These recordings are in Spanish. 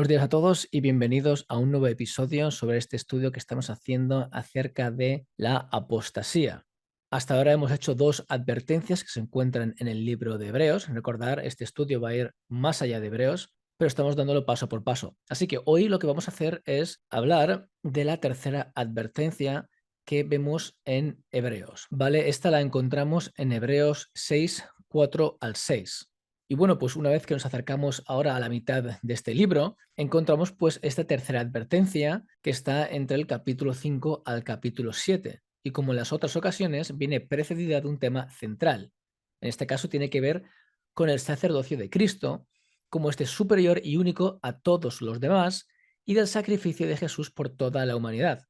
Buenos días a todos y bienvenidos a un nuevo episodio sobre este estudio que estamos haciendo acerca de la apostasía. Hasta ahora hemos hecho dos advertencias que se encuentran en el libro de Hebreos. Recordar, este estudio va a ir más allá de Hebreos, pero estamos dándolo paso por paso. Así que hoy lo que vamos a hacer es hablar de la tercera advertencia que vemos en Hebreos. ¿Vale? Esta la encontramos en Hebreos 6, 4 al 6. Y bueno, pues una vez que nos acercamos ahora a la mitad de este libro, encontramos pues esta tercera advertencia que está entre el capítulo 5 al capítulo 7. Y como en las otras ocasiones, viene precedida de un tema central. En este caso tiene que ver con el sacerdocio de Cristo, como este superior y único a todos los demás, y del sacrificio de Jesús por toda la humanidad.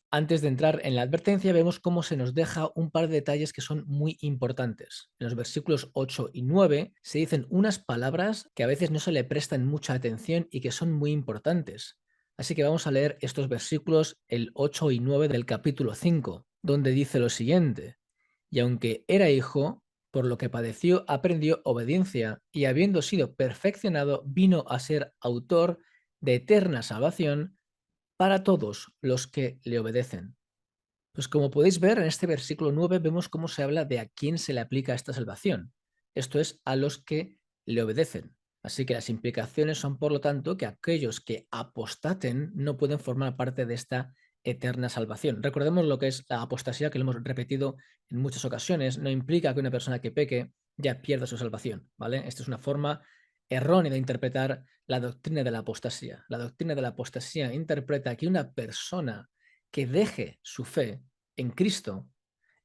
Antes de entrar en la advertencia, vemos cómo se nos deja un par de detalles que son muy importantes. En los versículos 8 y 9 se dicen unas palabras que a veces no se le prestan mucha atención y que son muy importantes. Así que vamos a leer estos versículos, el 8 y 9 del capítulo 5, donde dice lo siguiente: Y aunque era hijo, por lo que padeció, aprendió obediencia, y habiendo sido perfeccionado, vino a ser autor de eterna salvación para todos los que le obedecen. Pues como podéis ver en este versículo 9 vemos cómo se habla de a quién se le aplica esta salvación. Esto es, a los que le obedecen. Así que las implicaciones son, por lo tanto, que aquellos que apostaten no pueden formar parte de esta eterna salvación. Recordemos lo que es la apostasía, que lo hemos repetido en muchas ocasiones. No implica que una persona que peque ya pierda su salvación, ¿vale? Esta es una forma errónea de interpretar la doctrina de la apostasía. La doctrina de la apostasía interpreta que una persona que deje su fe en Cristo,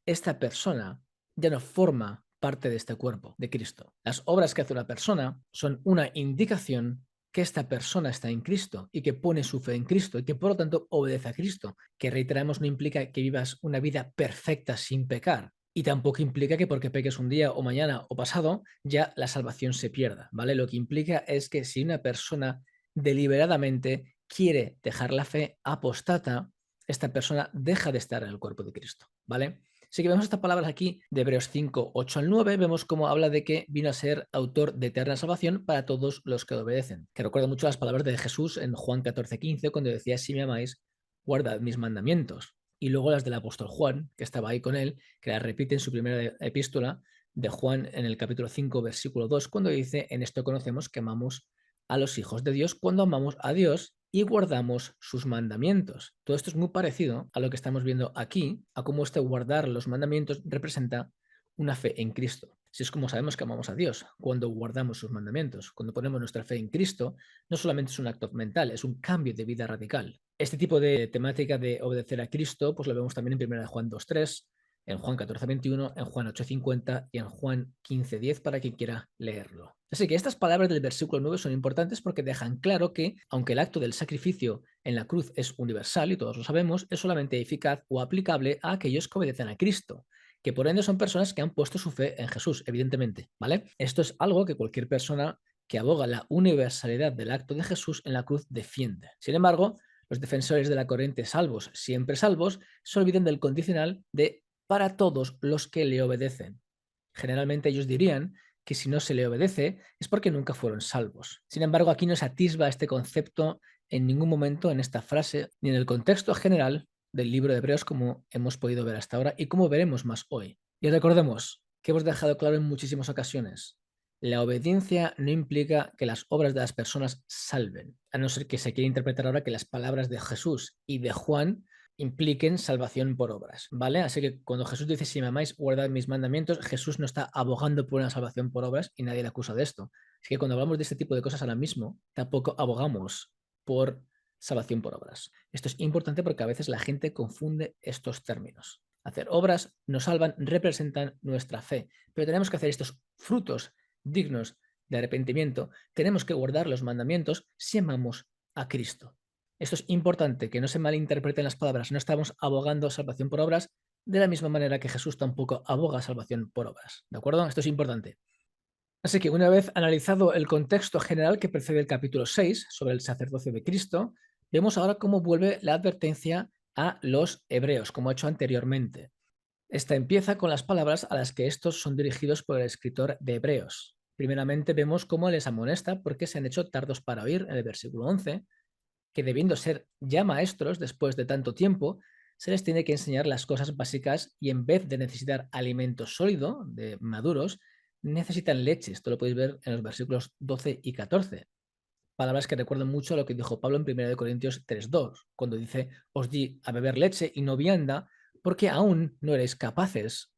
esta persona ya no forma parte de este cuerpo de Cristo. Las obras que hace una persona son una indicación que esta persona está en Cristo y que pone su fe en Cristo y que por lo tanto obedece a Cristo, que reiteramos no implica que vivas una vida perfecta sin pecar. Y tampoco implica que porque peques un día o mañana o pasado ya la salvación se pierda, ¿vale? Lo que implica es que si una persona deliberadamente quiere dejar la fe, apostata, esta persona deja de estar en el cuerpo de Cristo, ¿vale? Así que vemos estas palabras aquí de Hebreos 5, 8 al 9, vemos cómo habla de que vino a ser autor de eterna salvación para todos los que obedecen. Que recuerda mucho las palabras de Jesús en Juan 14, 15, cuando decía: si me amáis, guardad mis mandamientos. Y luego las del apóstol Juan, que estaba ahí con él, que las repite en su primera epístola de Juan en el capítulo 5, versículo 2, cuando dice: en esto conocemos que amamos a los hijos de Dios, cuando amamos a Dios y guardamos sus mandamientos. Todo esto es muy parecido a lo que estamos viendo aquí, a cómo este guardar los mandamientos representa una fe en Cristo. Si es como sabemos que amamos a Dios, cuando guardamos sus mandamientos, cuando ponemos nuestra fe en Cristo, no solamente es un acto mental, es un cambio de vida radical. Este tipo de temática de obedecer a Cristo, pues lo vemos también en 1 Juan 2:3, en Juan 14:21, en Juan 8:50 y en Juan 15:10 para quien quiera leerlo. Así que estas palabras del versículo 9 son importantes porque dejan claro que, aunque el acto del sacrificio en la cruz es universal y todos lo sabemos, es solamente eficaz o aplicable a aquellos que obedecen a Cristo, que por ende son personas que han puesto su fe en Jesús, evidentemente, ¿vale? Esto es algo que cualquier persona que aboga la universalidad del acto de Jesús en la cruz defiende. Sin embargo, los defensores de la corriente salvos, siempre salvos, se olvidan del condicional de para todos los que le obedecen. Generalmente ellos dirían que si no se le obedece es porque nunca fueron salvos. Sin embargo, aquí no se atisba este concepto en ningún momento en esta frase, ni en el contexto general del libro de Hebreos, como hemos podido ver hasta ahora y como veremos más hoy. Y recordemos que hemos dejado claro en muchísimas ocasiones: la obediencia no implica que las obras de las personas salven, a no ser que se quiera interpretar ahora que las palabras de Jesús y de Juan impliquen salvación por obras, ¿vale? Así que cuando Jesús dice: si me amáis, guardad mis mandamientos, Jesús no está abogando por una salvación por obras y nadie le acusa de esto. Así que cuando hablamos de este tipo de cosas ahora mismo, tampoco abogamos por salvación por obras. Esto es importante porque a veces la gente confunde estos términos. Hacer obras nos salvan, representan nuestra fe, pero tenemos que hacer estos frutos dignos de arrepentimiento. Tenemos que guardar los mandamientos si amamos a Cristo. Esto es importante, que no se malinterpreten las palabras. No estamos abogando salvación por obras de la misma manera que Jesús tampoco aboga salvación por obras. ¿De acuerdo? Esto es importante. Así que una vez analizado el contexto general que precede el capítulo 6 sobre el sacerdocio de Cristo, vemos ahora cómo vuelve la advertencia a los hebreos, como he hecho anteriormente. Esta empieza con las palabras a las que estos son dirigidos por el escritor de Hebreos. Primeramente vemos cómo les amonesta porque se han hecho tardos para oír en el versículo 11, que debiendo ser ya maestros después de tanto tiempo, se les tiene que enseñar las cosas básicas y en vez de necesitar alimento sólido, de maduros, necesitan leche. Esto lo podéis ver en los versículos 12 y 14. Palabras que recuerdan mucho a lo que dijo Pablo en 1 Corintios 3:2, cuando dice, os di a beber leche y no vianda, porque aún no erais capaces,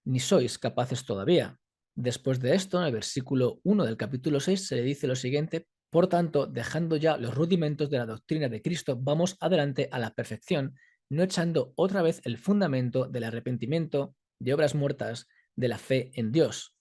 ni sois capaces todavía. Después de esto, en el versículo 1 del capítulo 6 se le dice lo siguiente, por tanto, dejando ya los rudimentos de la doctrina de Cristo, vamos adelante a la perfección, no echando otra vez el fundamento del arrepentimiento, de obras muertas, de la fe en Dios.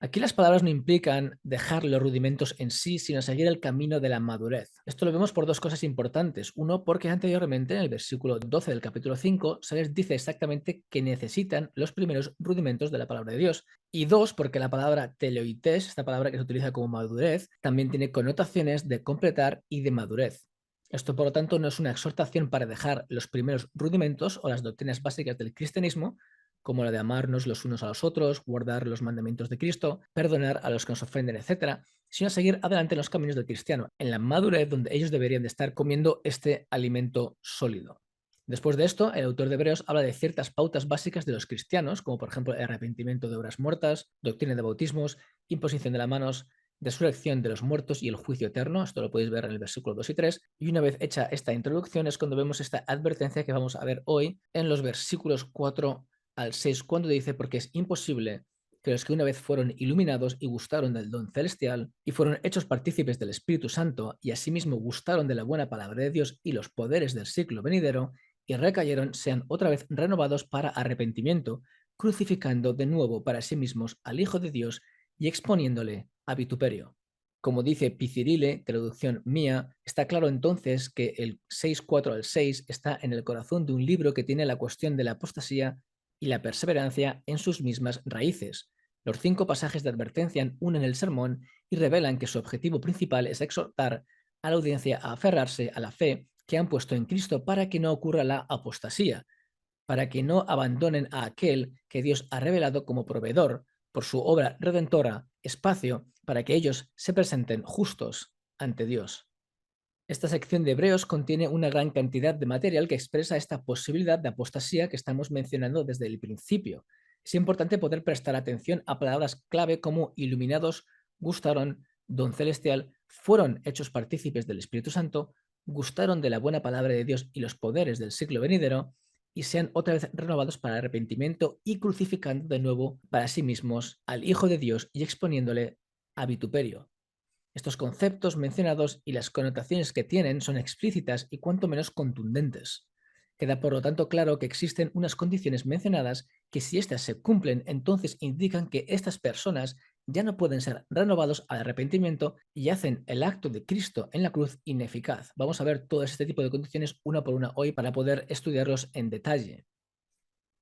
Aquí las palabras no implican dejar los rudimentos en sí, sino seguir el camino de la madurez. Esto lo vemos por dos cosas importantes. Uno, porque anteriormente, en el versículo 12 del capítulo 5, se les dice exactamente que necesitan los primeros rudimentos de la palabra de Dios. Y dos, porque la palabra teleoites, esta palabra que se utiliza como madurez, también tiene connotaciones de completar y de madurez. Esto, por lo tanto, no es una exhortación para dejar los primeros rudimentos o las doctrinas básicas del cristianismo, como la de amarnos los unos a los otros, guardar los mandamientos de Cristo, perdonar a los que nos ofenden, etcétera, sino seguir adelante en los caminos del cristiano, en la madurez donde ellos deberían de estar comiendo este alimento sólido. Después de esto, el autor de Hebreos habla de ciertas pautas básicas de los cristianos, como por ejemplo el arrepentimiento de obras muertas, doctrina de bautismos, imposición de las manos, resurrección de los muertos y el juicio eterno. Esto lo podéis ver en el versículo 2 y 3. Y una vez hecha esta introducción es cuando vemos esta advertencia que vamos a ver hoy en los versículos 4 al 6, cuando dice, porque es imposible que los que una vez fueron iluminados y gustaron del don celestial y fueron hechos partícipes del Espíritu Santo y asimismo gustaron de la buena palabra de Dios y los poderes del siglo venidero y recayeron, sean otra vez renovados para arrepentimiento, crucificando de nuevo para sí mismos al Hijo de Dios y exponiéndole a vituperio. Como dice Picirile, traducción mía, está claro entonces que el 6:4 al 6 está en el corazón de un libro que tiene la cuestión de la apostasía y la perseverancia en sus mismas raíces. Los 5 pasajes de advertencia unen el sermón y revelan que su objetivo principal es exhortar a la audiencia a aferrarse a la fe que han puesto en Cristo para que no ocurra la apostasía, para que no abandonen a aquel que Dios ha revelado como proveedor por su obra redentora, espacio para que ellos se presenten justos ante Dios. Esta sección de Hebreos contiene una gran cantidad de material que expresa esta posibilidad de apostasía que estamos mencionando desde el principio. Es importante poder prestar atención a palabras clave como iluminados, gustaron, don celestial, fueron hechos partícipes del Espíritu Santo, gustaron de la buena palabra de Dios y los poderes del siglo venidero, y sean otra vez renovados para arrepentimiento y crucificando de nuevo para sí mismos al Hijo de Dios y exponiéndole a vituperio. Estos conceptos mencionados y las connotaciones que tienen son explícitas y cuanto menos contundentes. Queda por lo tanto claro que existen unas condiciones mencionadas que si éstas se cumplen, entonces indican que estas personas ya no pueden ser renovados al arrepentimiento y hacen el acto de Cristo en la cruz ineficaz. Vamos a ver todo este tipo de condiciones una por una hoy para poder estudiarlos en detalle.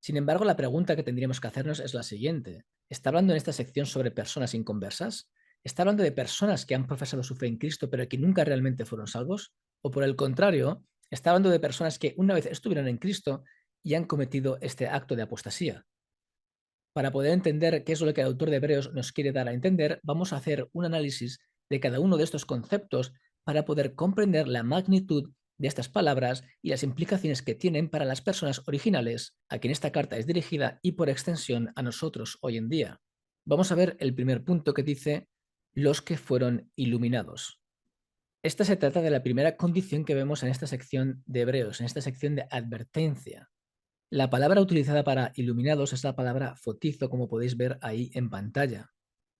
Sin embargo, la pregunta que tendríamos que hacernos es la siguiente. ¿Está hablando en esta sección sobre personas inconversas? ¿Está hablando de personas que han profesado su fe en Cristo pero que nunca realmente fueron salvos? ¿O por el contrario, está hablando de personas que una vez estuvieron en Cristo y han cometido este acto de apostasía? Para poder entender qué es lo que el autor de Hebreos nos quiere dar a entender, vamos a hacer un análisis de cada uno de estos conceptos para poder comprender la magnitud de estas palabras y las implicaciones que tienen para las personas originales a quien esta carta es dirigida y por extensión a nosotros hoy en día. Vamos a ver el primer punto que dice los que fueron iluminados. Esta se trata de la primera condición que vemos en esta sección de Hebreos, en esta sección de advertencia. La palabra utilizada para iluminados es la palabra fotizo, como podéis ver ahí en pantalla.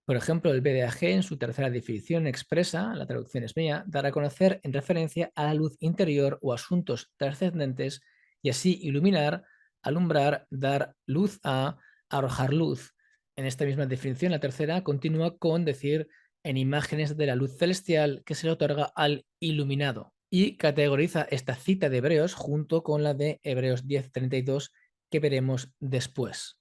Por ejemplo, el BDAG en su tercera definición expresa, la traducción es mía, dar a conocer en referencia a la luz interior o asuntos trascendentes y así iluminar, alumbrar, dar luz a, arrojar luz. En esta misma definición, la tercera continúa con decir en imágenes de la luz celestial que se le otorga al iluminado y categoriza esta cita de Hebreos junto con la de Hebreos 10:32 que veremos después.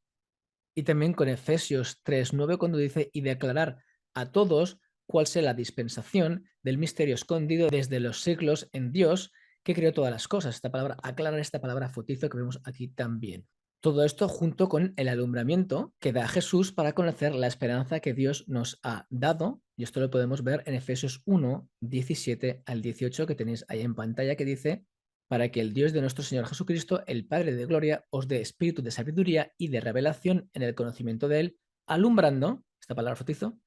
Y también con Efesios 3:9 cuando dice y declarar a todos cuál sea la dispensación del misterio escondido desde los siglos en Dios que creó todas las cosas. Esta palabra, aclarar esta palabra fotizo que vemos aquí también. Todo esto junto con el alumbramiento que da Jesús para conocer la esperanza que Dios nos ha dado. Y esto lo podemos ver en Efesios 1, 17 al 18, que tenéis ahí en pantalla, que dice: para que el Dios de nuestro Señor Jesucristo, el Padre de gloria, os dé espíritu de sabiduría y de revelación en el conocimiento de Él, alumbrando, esta palabra fotizo,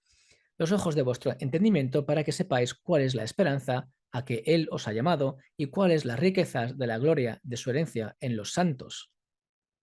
los ojos de vuestro entendimiento para que sepáis cuál es la esperanza a que Él os ha llamado y cuáles las riquezas de la gloria de su herencia en los santos.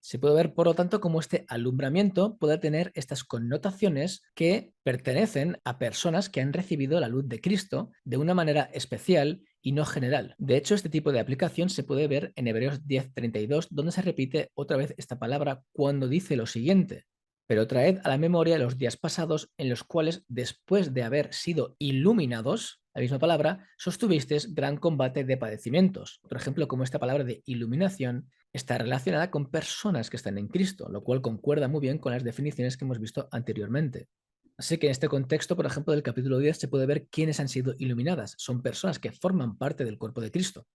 Se puede ver, por lo tanto, cómo este alumbramiento puede tener estas connotaciones que pertenecen a personas que han recibido la luz de Cristo de una manera especial y no general. De hecho, este tipo de aplicación se puede ver en Hebreos 10:32, donde se repite otra vez esta palabra cuando dice lo siguiente: pero traed a la memoria los días pasados en los cuales, después de haber sido iluminados, la misma palabra, sostuvisteis gran combate de padecimientos. Por ejemplo, como esta palabra de iluminación está relacionada con personas que están en Cristo, lo cual concuerda muy bien con las definiciones que hemos visto anteriormente. Así que en este contexto, por ejemplo, del capítulo 10 se puede ver quiénes han sido iluminadas. Son personas que forman parte del cuerpo de Cristo.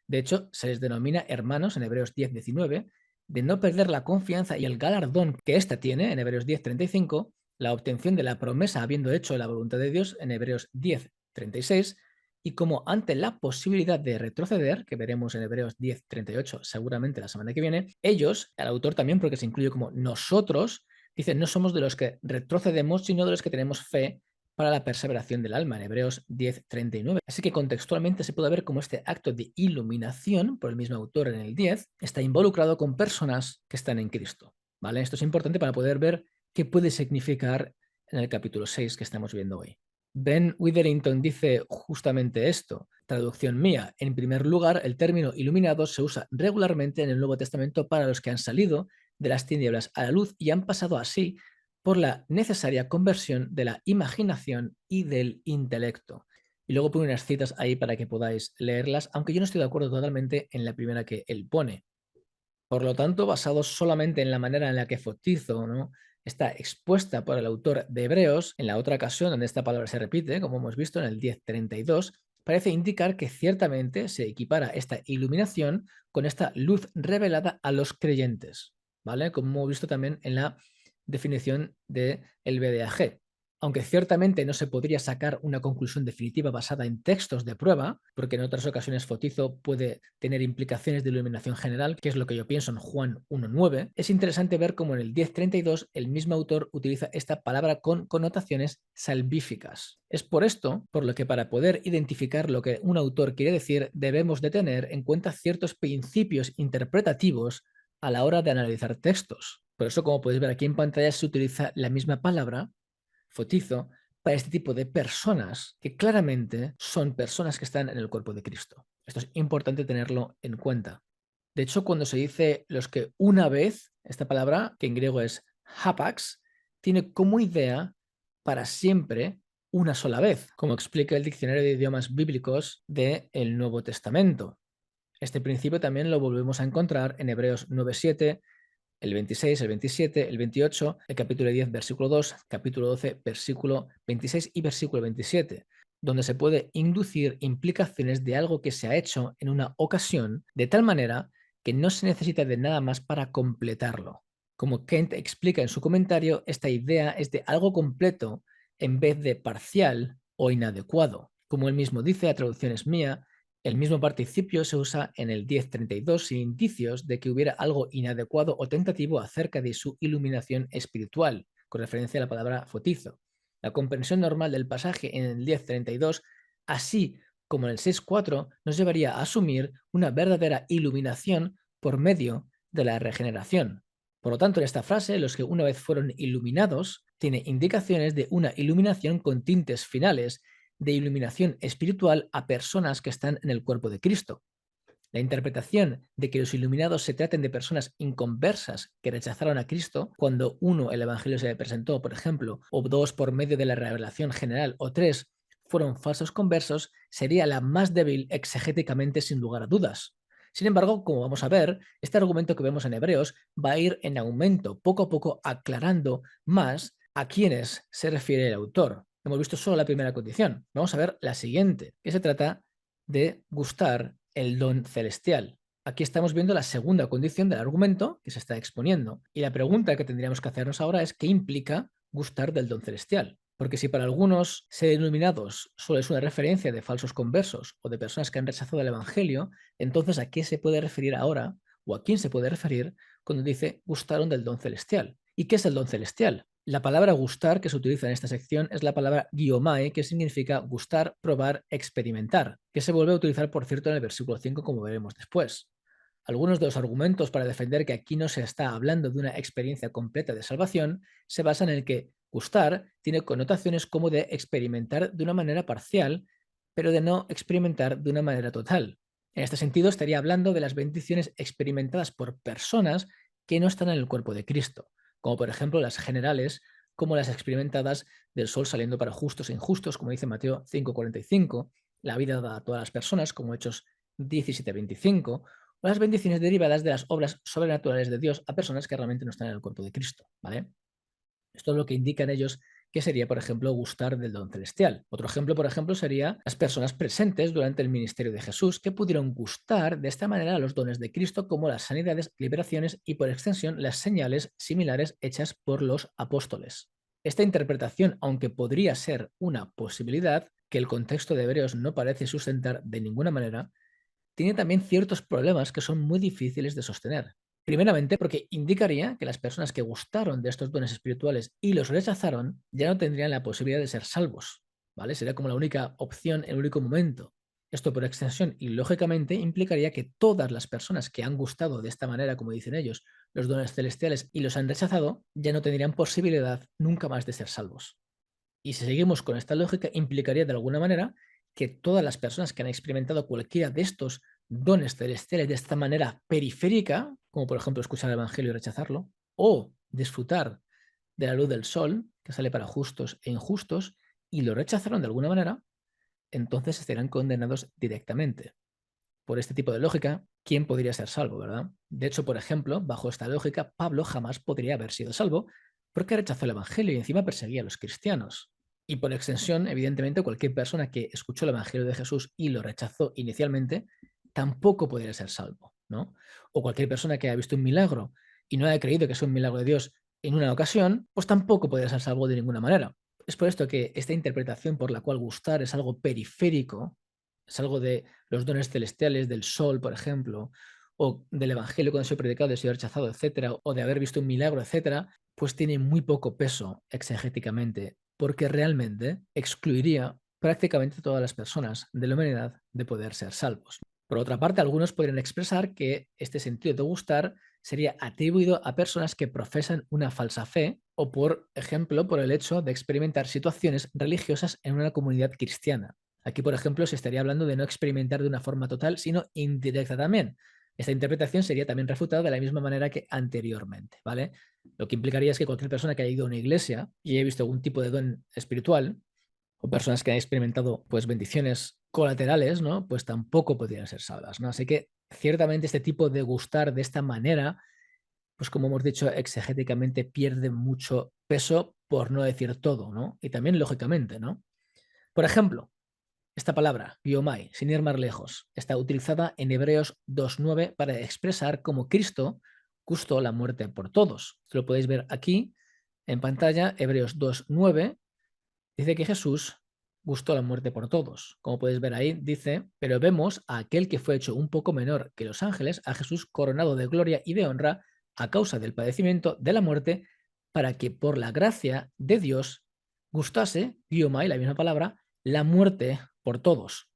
De hecho, se les denomina hermanos en Hebreos 10:19, de no perder la confianza y el galardón que ésta tiene en Hebreos 10:35, la obtención de la promesa habiendo hecho la voluntad de Dios en Hebreos 10:36, y como ante la posibilidad de retroceder, que veremos en Hebreos 10:38 seguramente la semana que viene, ellos, el autor también, porque se incluye como nosotros, dicen: no somos de los que retrocedemos, sino de los que tenemos fe para la perseveración del alma, en Hebreos 10:39. Así que contextualmente se puede ver cómo este acto de iluminación, por el mismo autor en el 10, está involucrado con personas que están en Cristo. ¿Vale? Esto es importante para poder ver qué puede significar en el capítulo 6 que estamos viendo hoy. Ben Witherington dice justamente esto, traducción mía: en primer lugar, el término iluminados se usa regularmente en el Nuevo Testamento para los que han salido de las tinieblas a la luz y han pasado así por la necesaria conversión de la imaginación y del intelecto. Y luego pone unas citas ahí para que podáis leerlas, aunque yo no estoy de acuerdo totalmente en la primera que él pone. Por lo tanto, basado solamente en la manera en la que Fotizo, ¿no?, está expuesta por el autor de Hebreos, en la otra ocasión donde esta palabra se repite, como hemos visto en el 10:32, parece indicar que ciertamente se equipara esta iluminación con esta luz revelada a los creyentes, ¿vale? Como hemos visto también en la definición del BDAG. Aunque ciertamente no se podría sacar una conclusión definitiva basada en textos de prueba, porque en otras ocasiones Fotizo puede tener implicaciones de iluminación general, que es lo que yo pienso en Juan 1:9, es interesante ver cómo en el 10:32 el mismo autor utiliza esta palabra con connotaciones salvíficas. Es por esto por lo que, para poder identificar lo que un autor quiere decir, debemos de tener en cuenta ciertos principios interpretativos a la hora de analizar textos. Por eso, como podéis ver aquí en pantalla, se utiliza la misma palabra, fotizo, para este tipo de personas que claramente son personas que están en el cuerpo de Cristo. Esto es importante tenerlo en cuenta. De hecho, cuando se dice los que una vez, esta palabra, que en griego es hapax, tiene como idea para siempre, una sola vez, como explica el diccionario de idiomas bíblicos del Nuevo Testamento. Este principio también lo volvemos a encontrar en Hebreos 9:7, el 26, el 27, el 28, el capítulo 10, versículo 2, capítulo 12, versículo 26 y versículo 27, donde se puede inducir implicaciones de algo que se ha hecho en una ocasión de tal manera que no se necesita de nada más para completarlo. Como Kent explica en su comentario, esta idea es de algo completo en vez de parcial o inadecuado. Como él mismo dice, la traducción es mía, el mismo participio se usa en el 10:32 sin indicios de que hubiera algo inadecuado o tentativo acerca de su iluminación espiritual, con referencia a la palabra fotizo. La comprensión normal del pasaje en el 10:32, así como en el 6:4, nos llevaría a asumir una verdadera iluminación por medio de la regeneración. Por lo tanto, en esta frase, los que una vez fueron iluminados, tiene indicaciones de una iluminación con tintes finales, de iluminación espiritual a personas que están en el cuerpo de Cristo. La interpretación de que los iluminados se traten de personas inconversas que rechazaron a Cristo, cuando uno, el Evangelio se le presentó, por ejemplo, o dos, por medio de la revelación general, o tres, fueron falsos conversos, sería la más débil exegéticamente, sin lugar a dudas. Sin embargo, como vamos a ver, este argumento que vemos en Hebreos va a ir en aumento, poco a poco aclarando más a quiénes se refiere el autor. Hemos visto solo la primera condición. Vamos a ver la siguiente, que se trata de gustar el don celestial. Aquí estamos viendo la segunda condición del argumento que se está exponiendo. Y la pregunta que tendríamos que hacernos ahora es ¿qué implica gustar del don celestial? Porque si para algunos ser iluminados solo es una referencia de falsos conversos o de personas que han rechazado el Evangelio, entonces ¿a qué se puede referir ahora o a quién se puede referir cuando dice gustaron del don celestial? ¿Y qué es el don celestial? La palabra gustar que se utiliza en esta sección es la palabra guiomae, que significa gustar, probar, experimentar, que se vuelve a utilizar, por cierto, en el versículo 5, como veremos después. Algunos de los argumentos para defender que aquí no se está hablando de una experiencia completa de salvación se basan en el que gustar tiene connotaciones como de experimentar de una manera parcial, pero de no experimentar de una manera total. En este sentido, estaría hablando de las bendiciones experimentadas por personas que no están en el cuerpo de Cristo, como por ejemplo las generales, como las experimentadas del sol saliendo para justos e injustos, como dice Mateo 5:45, la vida dada a todas las personas, como Hechos 17:25, o las bendiciones derivadas de las obras sobrenaturales de Dios a personas que realmente no están en el cuerpo de Cristo, ¿vale? Esto es lo que indican ellos que sería, por ejemplo, gustar del don celestial. Otro ejemplo, por ejemplo, sería las personas presentes durante el ministerio de Jesús que pudieron gustar de esta manera los dones de Cristo, como las sanidades, liberaciones y, por extensión, las señales similares hechas por los apóstoles. Esta interpretación, aunque podría ser una posibilidad, que el contexto de Hebreos no parece sustentar de ninguna manera, tiene también ciertos problemas que son muy difíciles de sostener. Primeramente, porque indicaría que las personas que gustaron de estos dones espirituales y los rechazaron ya no tendrían la posibilidad de ser salvos, ¿vale? Sería como la única opción, el único momento. Esto, por extensión y lógicamente, implicaría que todas las personas que han gustado de esta manera, como dicen ellos, los dones celestiales y los han rechazado, ya no tendrían posibilidad nunca más de ser salvos. Y si seguimos con esta lógica, implicaría de alguna manera que todas las personas que han experimentado cualquiera de estos dones celestiales de esta manera periférica, como por ejemplo escuchar el Evangelio y rechazarlo, o disfrutar de la luz del sol, que sale para justos e injustos, y lo rechazaron de alguna manera, entonces serán condenados directamente. Por este tipo de lógica, ¿quién podría ser salvo, verdad? De hecho, por ejemplo, bajo esta lógica, Pablo jamás podría haber sido salvo porque rechazó el Evangelio y encima perseguía a los cristianos. Y por extensión, evidentemente, cualquier persona que escuchó el Evangelio de Jesús y lo rechazó inicialmente, tampoco podría ser salvo, ¿no? O cualquier persona que haya visto un milagro y no haya creído que es un milagro de Dios en una ocasión, pues tampoco podría ser salvo de ninguna manera. Es por esto que esta interpretación por la cual gustar es algo periférico, es algo de los dones celestiales, del sol, por ejemplo, o del Evangelio cuando se ha predicado, de ser rechazado, etcétera, o de haber visto un milagro, etcétera, pues tiene muy poco peso exegéticamente, porque realmente excluiría prácticamente todas las personas de la humanidad de poder ser salvos. Por otra parte, algunos podrían expresar que este sentido de gustar sería atribuido a personas que profesan una falsa fe o, por ejemplo, por el hecho de experimentar situaciones religiosas en una comunidad cristiana. Aquí, por ejemplo, se estaría hablando de no experimentar de una forma total, sino indirecta también. Esta interpretación sería también refutada de la misma manera que anteriormente, ¿vale? Lo que implicaría es que cualquier persona que haya ido a una iglesia y haya visto algún tipo de don espiritual, o personas que han experimentado pues bendiciones colaterales, ¿no? Pues tampoco podrían ser salvas, ¿no? Así que ciertamente este tipo de gustar de esta manera, pues como hemos dicho, exegéticamente pierde mucho peso, por no decir todo, ¿no? Y también lógicamente, ¿no? Por ejemplo, esta palabra, biomai, sin ir más lejos, está utilizada en Hebreos 2.9 para expresar cómo Cristo gustó la muerte por todos. Esto lo podéis ver aquí en pantalla, Hebreos 2.9, dice que Jesús gustó la muerte por todos. Como podéis ver ahí, dice, pero vemos a aquel que fue hecho un poco menor que los ángeles, a Jesús coronado de gloria y de honra a causa del padecimiento de la muerte, para que por la gracia de Dios gustase, biomai, la misma palabra, la muerte por todos.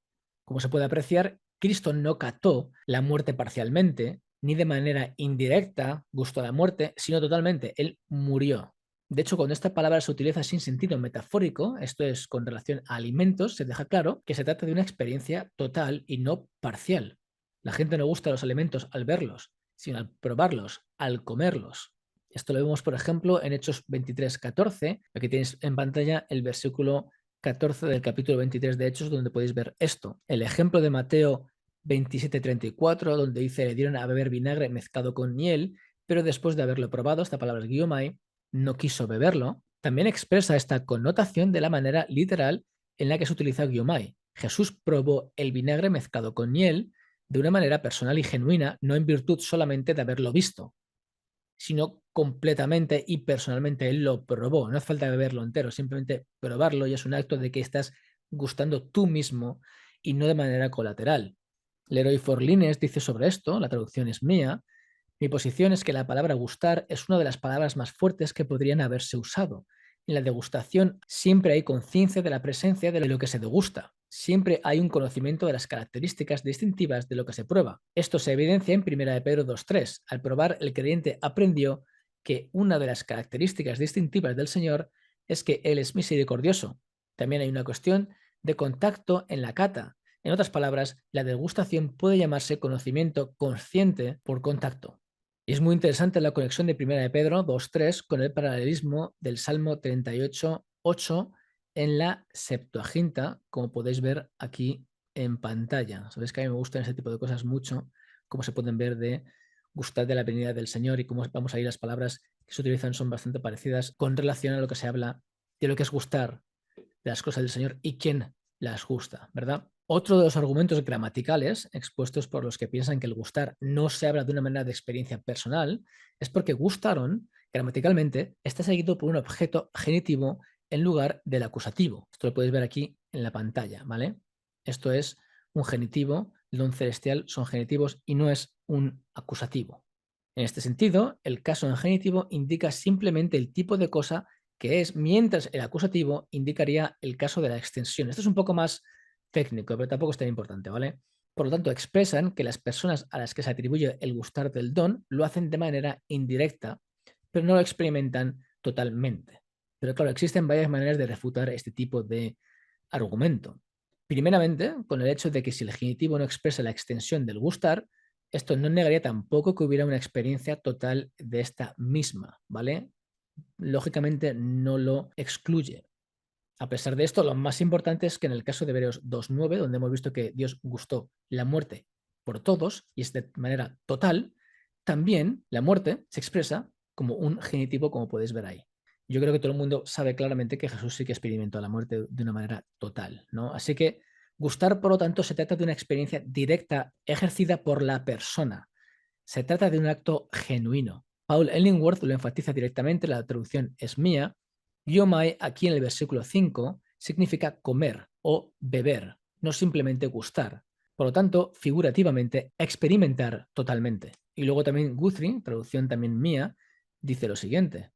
Como se puede apreciar, Cristo no cató la muerte parcialmente, ni de manera indirecta gustó la muerte, sino totalmente. Él murió. De hecho, cuando esta palabra se utiliza sin sentido metafórico, esto es con relación a alimentos, se deja claro que se trata de una experiencia total y no parcial. La gente no gusta los alimentos al verlos, sino al probarlos, al comerlos. Esto lo vemos, por ejemplo, en Hechos 23:14. Aquí tenéis en pantalla el versículo 14 del capítulo 23 de Hechos, donde podéis ver esto. El ejemplo de Mateo 27:34, donde dice, le dieron a beber vinagre mezclado con miel, pero después de haberlo probado, esta palabra es guiomai, no quiso beberlo, también expresa esta connotación de la manera literal en la que se utiliza guiomai. Jesús probó el vinagre mezclado con miel, de una manera personal y genuina, no en virtud solamente de haberlo visto, sino completamente y personalmente él lo probó. No hace falta beberlo entero, simplemente probarlo y es un acto de que estás gustando tú mismo y no de manera colateral. Leroy Forlines dice sobre esto, la traducción es mía: mi posición es que la palabra gustar es una de las palabras más fuertes que podrían haberse usado. En la degustación siempre hay conciencia de la presencia de lo que se degusta. Siempre hay un conocimiento de las características distintivas de lo que se prueba. Esto se evidencia en 1 de Pedro 2.3. Al probar, el creyente aprendió que una de las características distintivas del Señor es que Él es misericordioso. También hay una cuestión de contacto en la cata. En otras palabras, la degustación puede llamarse conocimiento consciente por contacto. Y es muy interesante la conexión de 1 de Pedro 2.3 con el paralelismo del Salmo 38.8 en la Septuaginta, como podéis ver aquí en pantalla. Sabéis que a mí me gustan ese tipo de cosas mucho, como se pueden ver de gustar de la venida del Señor y cómo vamos a ir, las palabras que se utilizan son bastante parecidas con relación a lo que se habla de lo que es gustar de las cosas del Señor y quién las gusta, ¿verdad? Otro de los argumentos gramaticales expuestos por los que piensan que el gustar no se habla de una manera de experiencia personal es porque gustaron, gramaticalmente, está seguido por un objeto genitivo en lugar del acusativo. Esto lo podéis ver aquí en la pantalla, ¿vale? Esto es un genitivo, el don celestial son genitivos y no es un acusativo. En este sentido, el caso en genitivo indica simplemente el tipo de cosa que es, mientras el acusativo indicaría el caso de la extensión. Esto es un poco más técnico, pero tampoco es tan importante, ¿vale? Por lo tanto, expresan que las personas a las que se atribuye el gustar del don lo hacen de manera indirecta, pero no lo experimentan totalmente. Pero claro, existen varias maneras de refutar este tipo de argumento. Primeramente, con el hecho de que si el genitivo no expresa la extensión del gustar, esto no negaría tampoco que hubiera una experiencia total de esta misma, ¿vale? Lógicamente no lo excluye. A pesar de esto, lo más importante es que en el caso de Hebreos 2.9, donde hemos visto que Dios gustó la muerte por todos y es de manera total, también la muerte se expresa como un genitivo, como podéis ver ahí. Yo creo que todo el mundo sabe claramente que Jesús sí que experimentó la muerte de una manera total, ¿no? Así que gustar, por lo tanto, se trata de una experiencia directa ejercida por la persona. Se trata de un acto genuino. Paul Ellingworth lo enfatiza directamente, la traducción es mía. Yomai, aquí en el versículo 5, significa comer o beber, no simplemente gustar. Por lo tanto, figurativamente, experimentar totalmente. Y luego también Guthrie, traducción también mía, dice lo siguiente: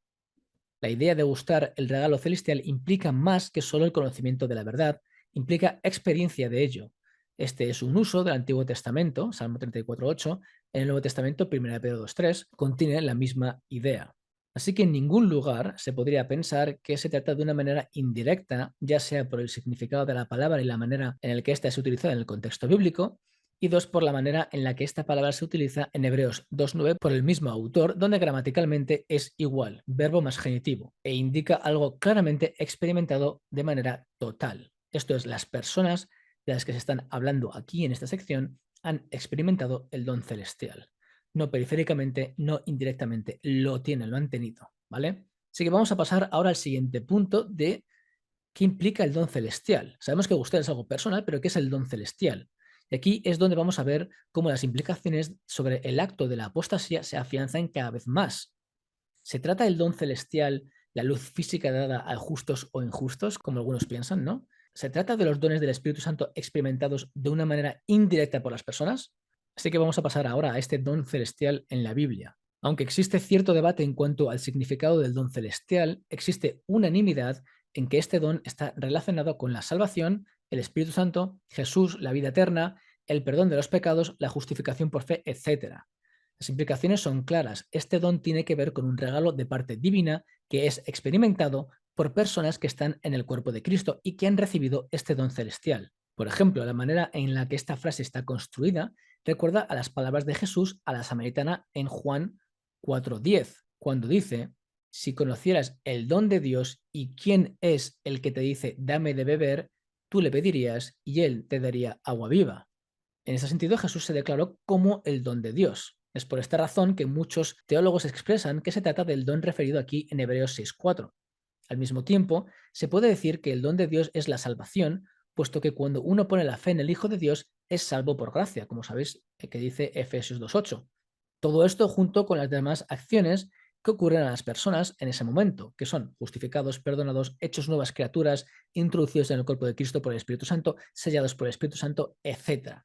la idea de gustar el regalo celestial implica más que solo el conocimiento de la verdad, implica experiencia de ello. Este es un uso del Antiguo Testamento, Salmo 34.8, en el Nuevo Testamento, 1 Pedro 2.3, contiene la misma idea. Así que en ningún lugar se podría pensar que se trata de una manera indirecta, ya sea por el significado de la palabra y la manera en la que ésta es utilizada en el contexto bíblico, y dos, por la manera en la que esta palabra se utiliza en Hebreos 2.9 por el mismo autor, donde gramaticalmente es igual, verbo más genitivo, e indica algo claramente experimentado de manera total. Esto es, las personas de las que se están hablando aquí en esta sección han experimentado el don celestial. No periféricamente, no indirectamente, lo tienen, lo han tenido, ¿vale? Así que vamos a pasar ahora al siguiente punto de qué implica el don celestial. Sabemos que gustar es algo personal, pero ¿qué es el don celestial? Y aquí es donde vamos a ver cómo las implicaciones sobre el acto de la apostasía se afianzan cada vez más. ¿Se trata del don celestial, la luz física dada a justos o injustos, como algunos piensan, no? ¿Se trata de los dones del Espíritu Santo experimentados de una manera indirecta por las personas? Así que vamos a pasar ahora a este don celestial en la Biblia. Aunque existe cierto debate en cuanto al significado del don celestial, existe unanimidad en que este don está relacionado con la salvación, el Espíritu Santo, Jesús, la vida eterna, el perdón de los pecados, la justificación por fe, etc. Las implicaciones son claras. Este don tiene que ver con un regalo de parte divina que es experimentado por personas que están en el cuerpo de Cristo y que han recibido este don celestial. Por ejemplo, la manera en la que esta frase está construida recuerda a las palabras de Jesús a la samaritana en Juan 4:10, cuando dice: si conocieras el don de Dios y quién es el que te dice dame de beber, tú le pedirías y él te daría agua viva. En ese sentido, Jesús se declaró como el don de Dios. Es por esta razón que muchos teólogos expresan que se trata del don referido aquí en Hebreos 6:4. Al mismo tiempo, se puede decir que el don de Dios es la salvación, puesto que cuando uno pone la fe en el Hijo de Dios, es salvo por gracia, como sabéis que dice Efesios 2:8. Todo esto junto con las demás acciones que ocurren a las personas en ese momento, que son justificados, perdonados, hechos nuevas criaturas, introducidos en el cuerpo de Cristo por el Espíritu Santo, sellados por el Espíritu Santo, etc.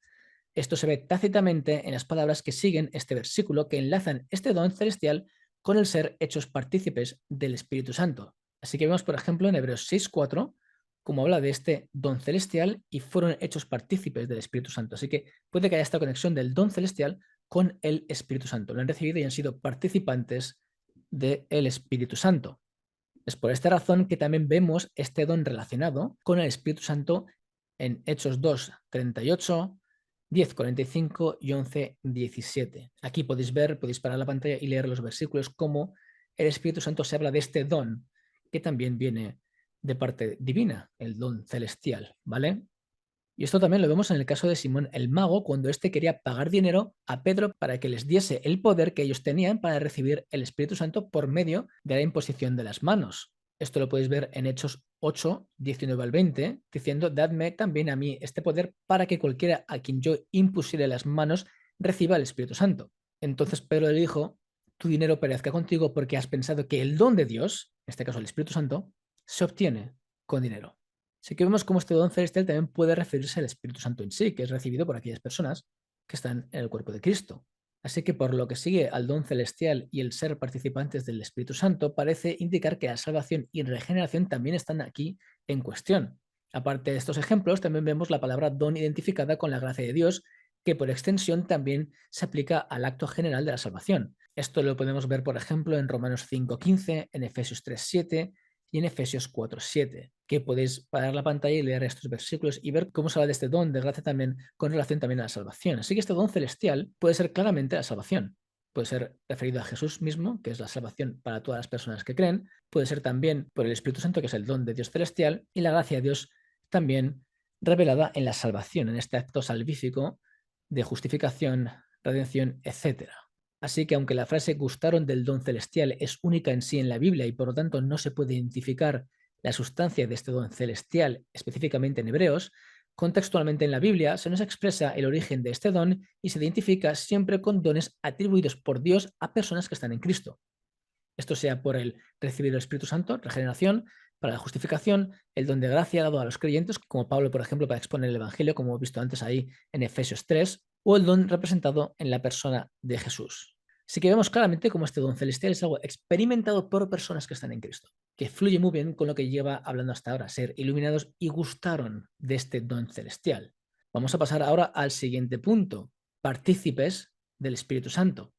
Esto se ve tácitamente en las palabras que siguen este versículo, que enlazan este don celestial con el ser hechos partícipes del Espíritu Santo. Así que vemos, por ejemplo, en Hebreos 6:4, como habla de este don celestial y fueron hechos partícipes del Espíritu Santo. Así que puede que haya esta conexión del don celestial con el Espíritu Santo. Lo han recibido y han sido participantes del Espíritu Santo. Es por esta razón que también vemos este don relacionado con el Espíritu Santo en Hechos 2:38, 10:45 y 11:17. Aquí podéis parar la pantalla y leer los versículos como el Espíritu Santo se habla de este don que también viene de parte divina, el don celestial, ¿vale? Y esto también lo vemos en el caso de Simón el Mago, cuando éste quería pagar dinero a Pedro para que les diese el poder que ellos tenían para recibir el Espíritu Santo por medio de la imposición de las manos. Esto lo podéis ver en Hechos 8, 19 al 20, diciendo, dadme también a mí este poder para que cualquiera a quien yo impusiere las manos reciba el Espíritu Santo. Entonces Pedro le dijo, tu dinero perezca contigo porque has pensado que el don de Dios, en este caso el Espíritu Santo, se obtiene con dinero. Así que vemos cómo este don celestial también puede referirse al Espíritu Santo en sí, que es recibido por aquellas personas que están en el cuerpo de Cristo. Así que por lo que sigue al don celestial y el ser participantes del Espíritu Santo, parece indicar que la salvación y regeneración también están aquí en cuestión. Aparte de estos ejemplos, también vemos la palabra don identificada con la gracia de Dios, que por extensión también se aplica al acto general de la salvación. Esto lo podemos ver, por ejemplo, en Romanos 5:15, en Efesios 3:7, y en Efesios 4:7, que podéis parar la pantalla y leer estos versículos y ver cómo se habla de este don de gracia también con relación también a la salvación. Así que este don celestial puede ser claramente la salvación. Puede ser referido a Jesús mismo, que es la salvación para todas las personas que creen. Puede ser también por el Espíritu Santo, que es el don de Dios celestial. Y la gracia de Dios también revelada en la salvación, en este acto salvífico de justificación, redención, etc. Así que aunque la frase gustaron del don celestial es única en sí en la Biblia y por lo tanto no se puede identificar la sustancia de este don celestial específicamente en Hebreos, contextualmente en la Biblia se nos expresa el origen de este don y se identifica siempre con dones atribuidos por Dios a personas que están en Cristo. Esto sea por el recibir el Espíritu Santo, regeneración, para la justificación, el don de gracia dado a los creyentes, como Pablo, por ejemplo, para exponer el Evangelio, como hemos visto antes ahí en Efesios 3, o el don representado en la persona de Jesús. Así que vemos claramente cómo este don celestial es algo experimentado por personas que están en Cristo, que fluye muy bien con lo que lleva hablando hasta ahora, ser iluminados y gustaron de este don celestial. Vamos a pasar ahora al siguiente punto, partícipes del Espíritu Santo.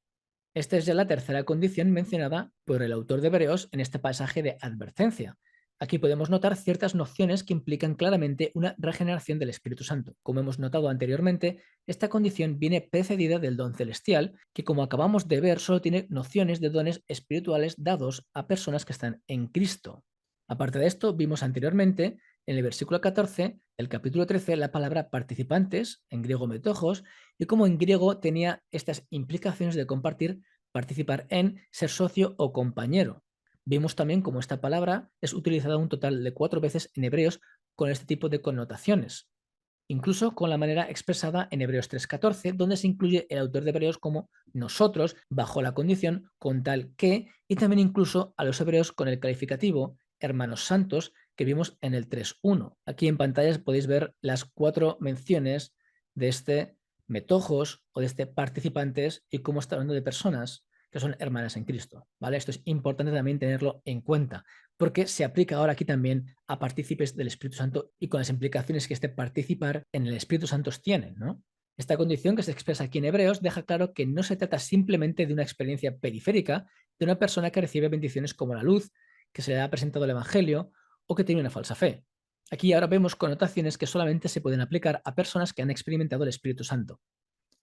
Esta es ya la tercera condición mencionada por el autor de Hebreos en este pasaje de advertencia. Aquí podemos notar ciertas nociones que implican claramente una regeneración del Espíritu Santo. Como hemos notado anteriormente, esta condición viene precedida del don celestial, que como acabamos de ver solo tiene nociones de dones espirituales dados a personas que están en Cristo. Aparte de esto, vimos anteriormente en el versículo 14 del capítulo 13 la palabra participantes, en griego metojos, y como en griego tenía estas implicaciones de compartir, participar en, ser socio o compañero. Vimos también cómo esta palabra es utilizada un total de 4 veces en Hebreos con este tipo de connotaciones, incluso con la manera expresada en Hebreos 3:14, donde se incluye el autor de Hebreos como nosotros, bajo la condición, con tal que, y también incluso a los hebreos con el calificativo, hermanos santos, que vimos en el 3:1. Aquí en pantallas podéis ver las 4 menciones de este metojos o de este participantes y cómo está hablando de personas que son hermanas en Cristo, ¿vale? Esto es importante también tenerlo en cuenta, porque se aplica ahora aquí también a partícipes del Espíritu Santo y con las implicaciones que este participar en el Espíritu Santo tienen, ¿no? Esta condición que se expresa aquí en Hebreos deja claro que no se trata simplemente de una experiencia periférica de una persona que recibe bendiciones como la luz, que se le ha presentado el Evangelio o que tiene una falsa fe. Aquí ahora vemos connotaciones que solamente se pueden aplicar a personas que han experimentado el Espíritu Santo.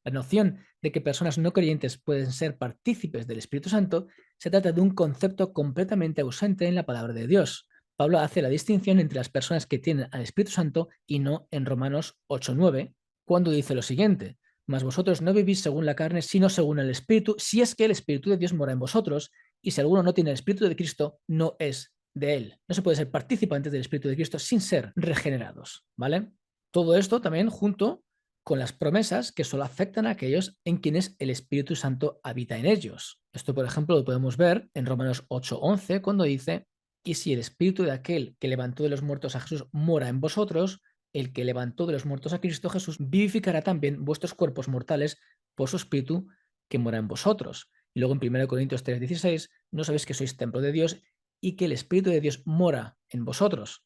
La noción de que personas no creyentes pueden ser partícipes del Espíritu Santo se trata de un concepto completamente ausente en la palabra de Dios. Pablo hace la distinción entre las personas que tienen al Espíritu Santo y no en Romanos 8:9, cuando dice lo siguiente: mas vosotros no vivís según la carne, sino según el Espíritu, si es que el Espíritu de Dios mora en vosotros, y si alguno no tiene el Espíritu de Cristo, no es de él. No se puede ser participantes del Espíritu de Cristo sin ser regenerados, ¿vale? Todo esto también junto con las promesas que solo afectan a aquellos en quienes el Espíritu Santo habita en ellos. Esto, por ejemplo, lo podemos ver en Romanos 8:11, cuando dice: y si el Espíritu de aquel que levantó de los muertos a Jesús mora en vosotros, el que levantó de los muertos a Cristo Jesús vivificará también vuestros cuerpos mortales por su Espíritu que mora en vosotros. Y luego en 1 Corintios 3:16, no sabéis que sois templo de Dios y que el Espíritu de Dios mora en vosotros.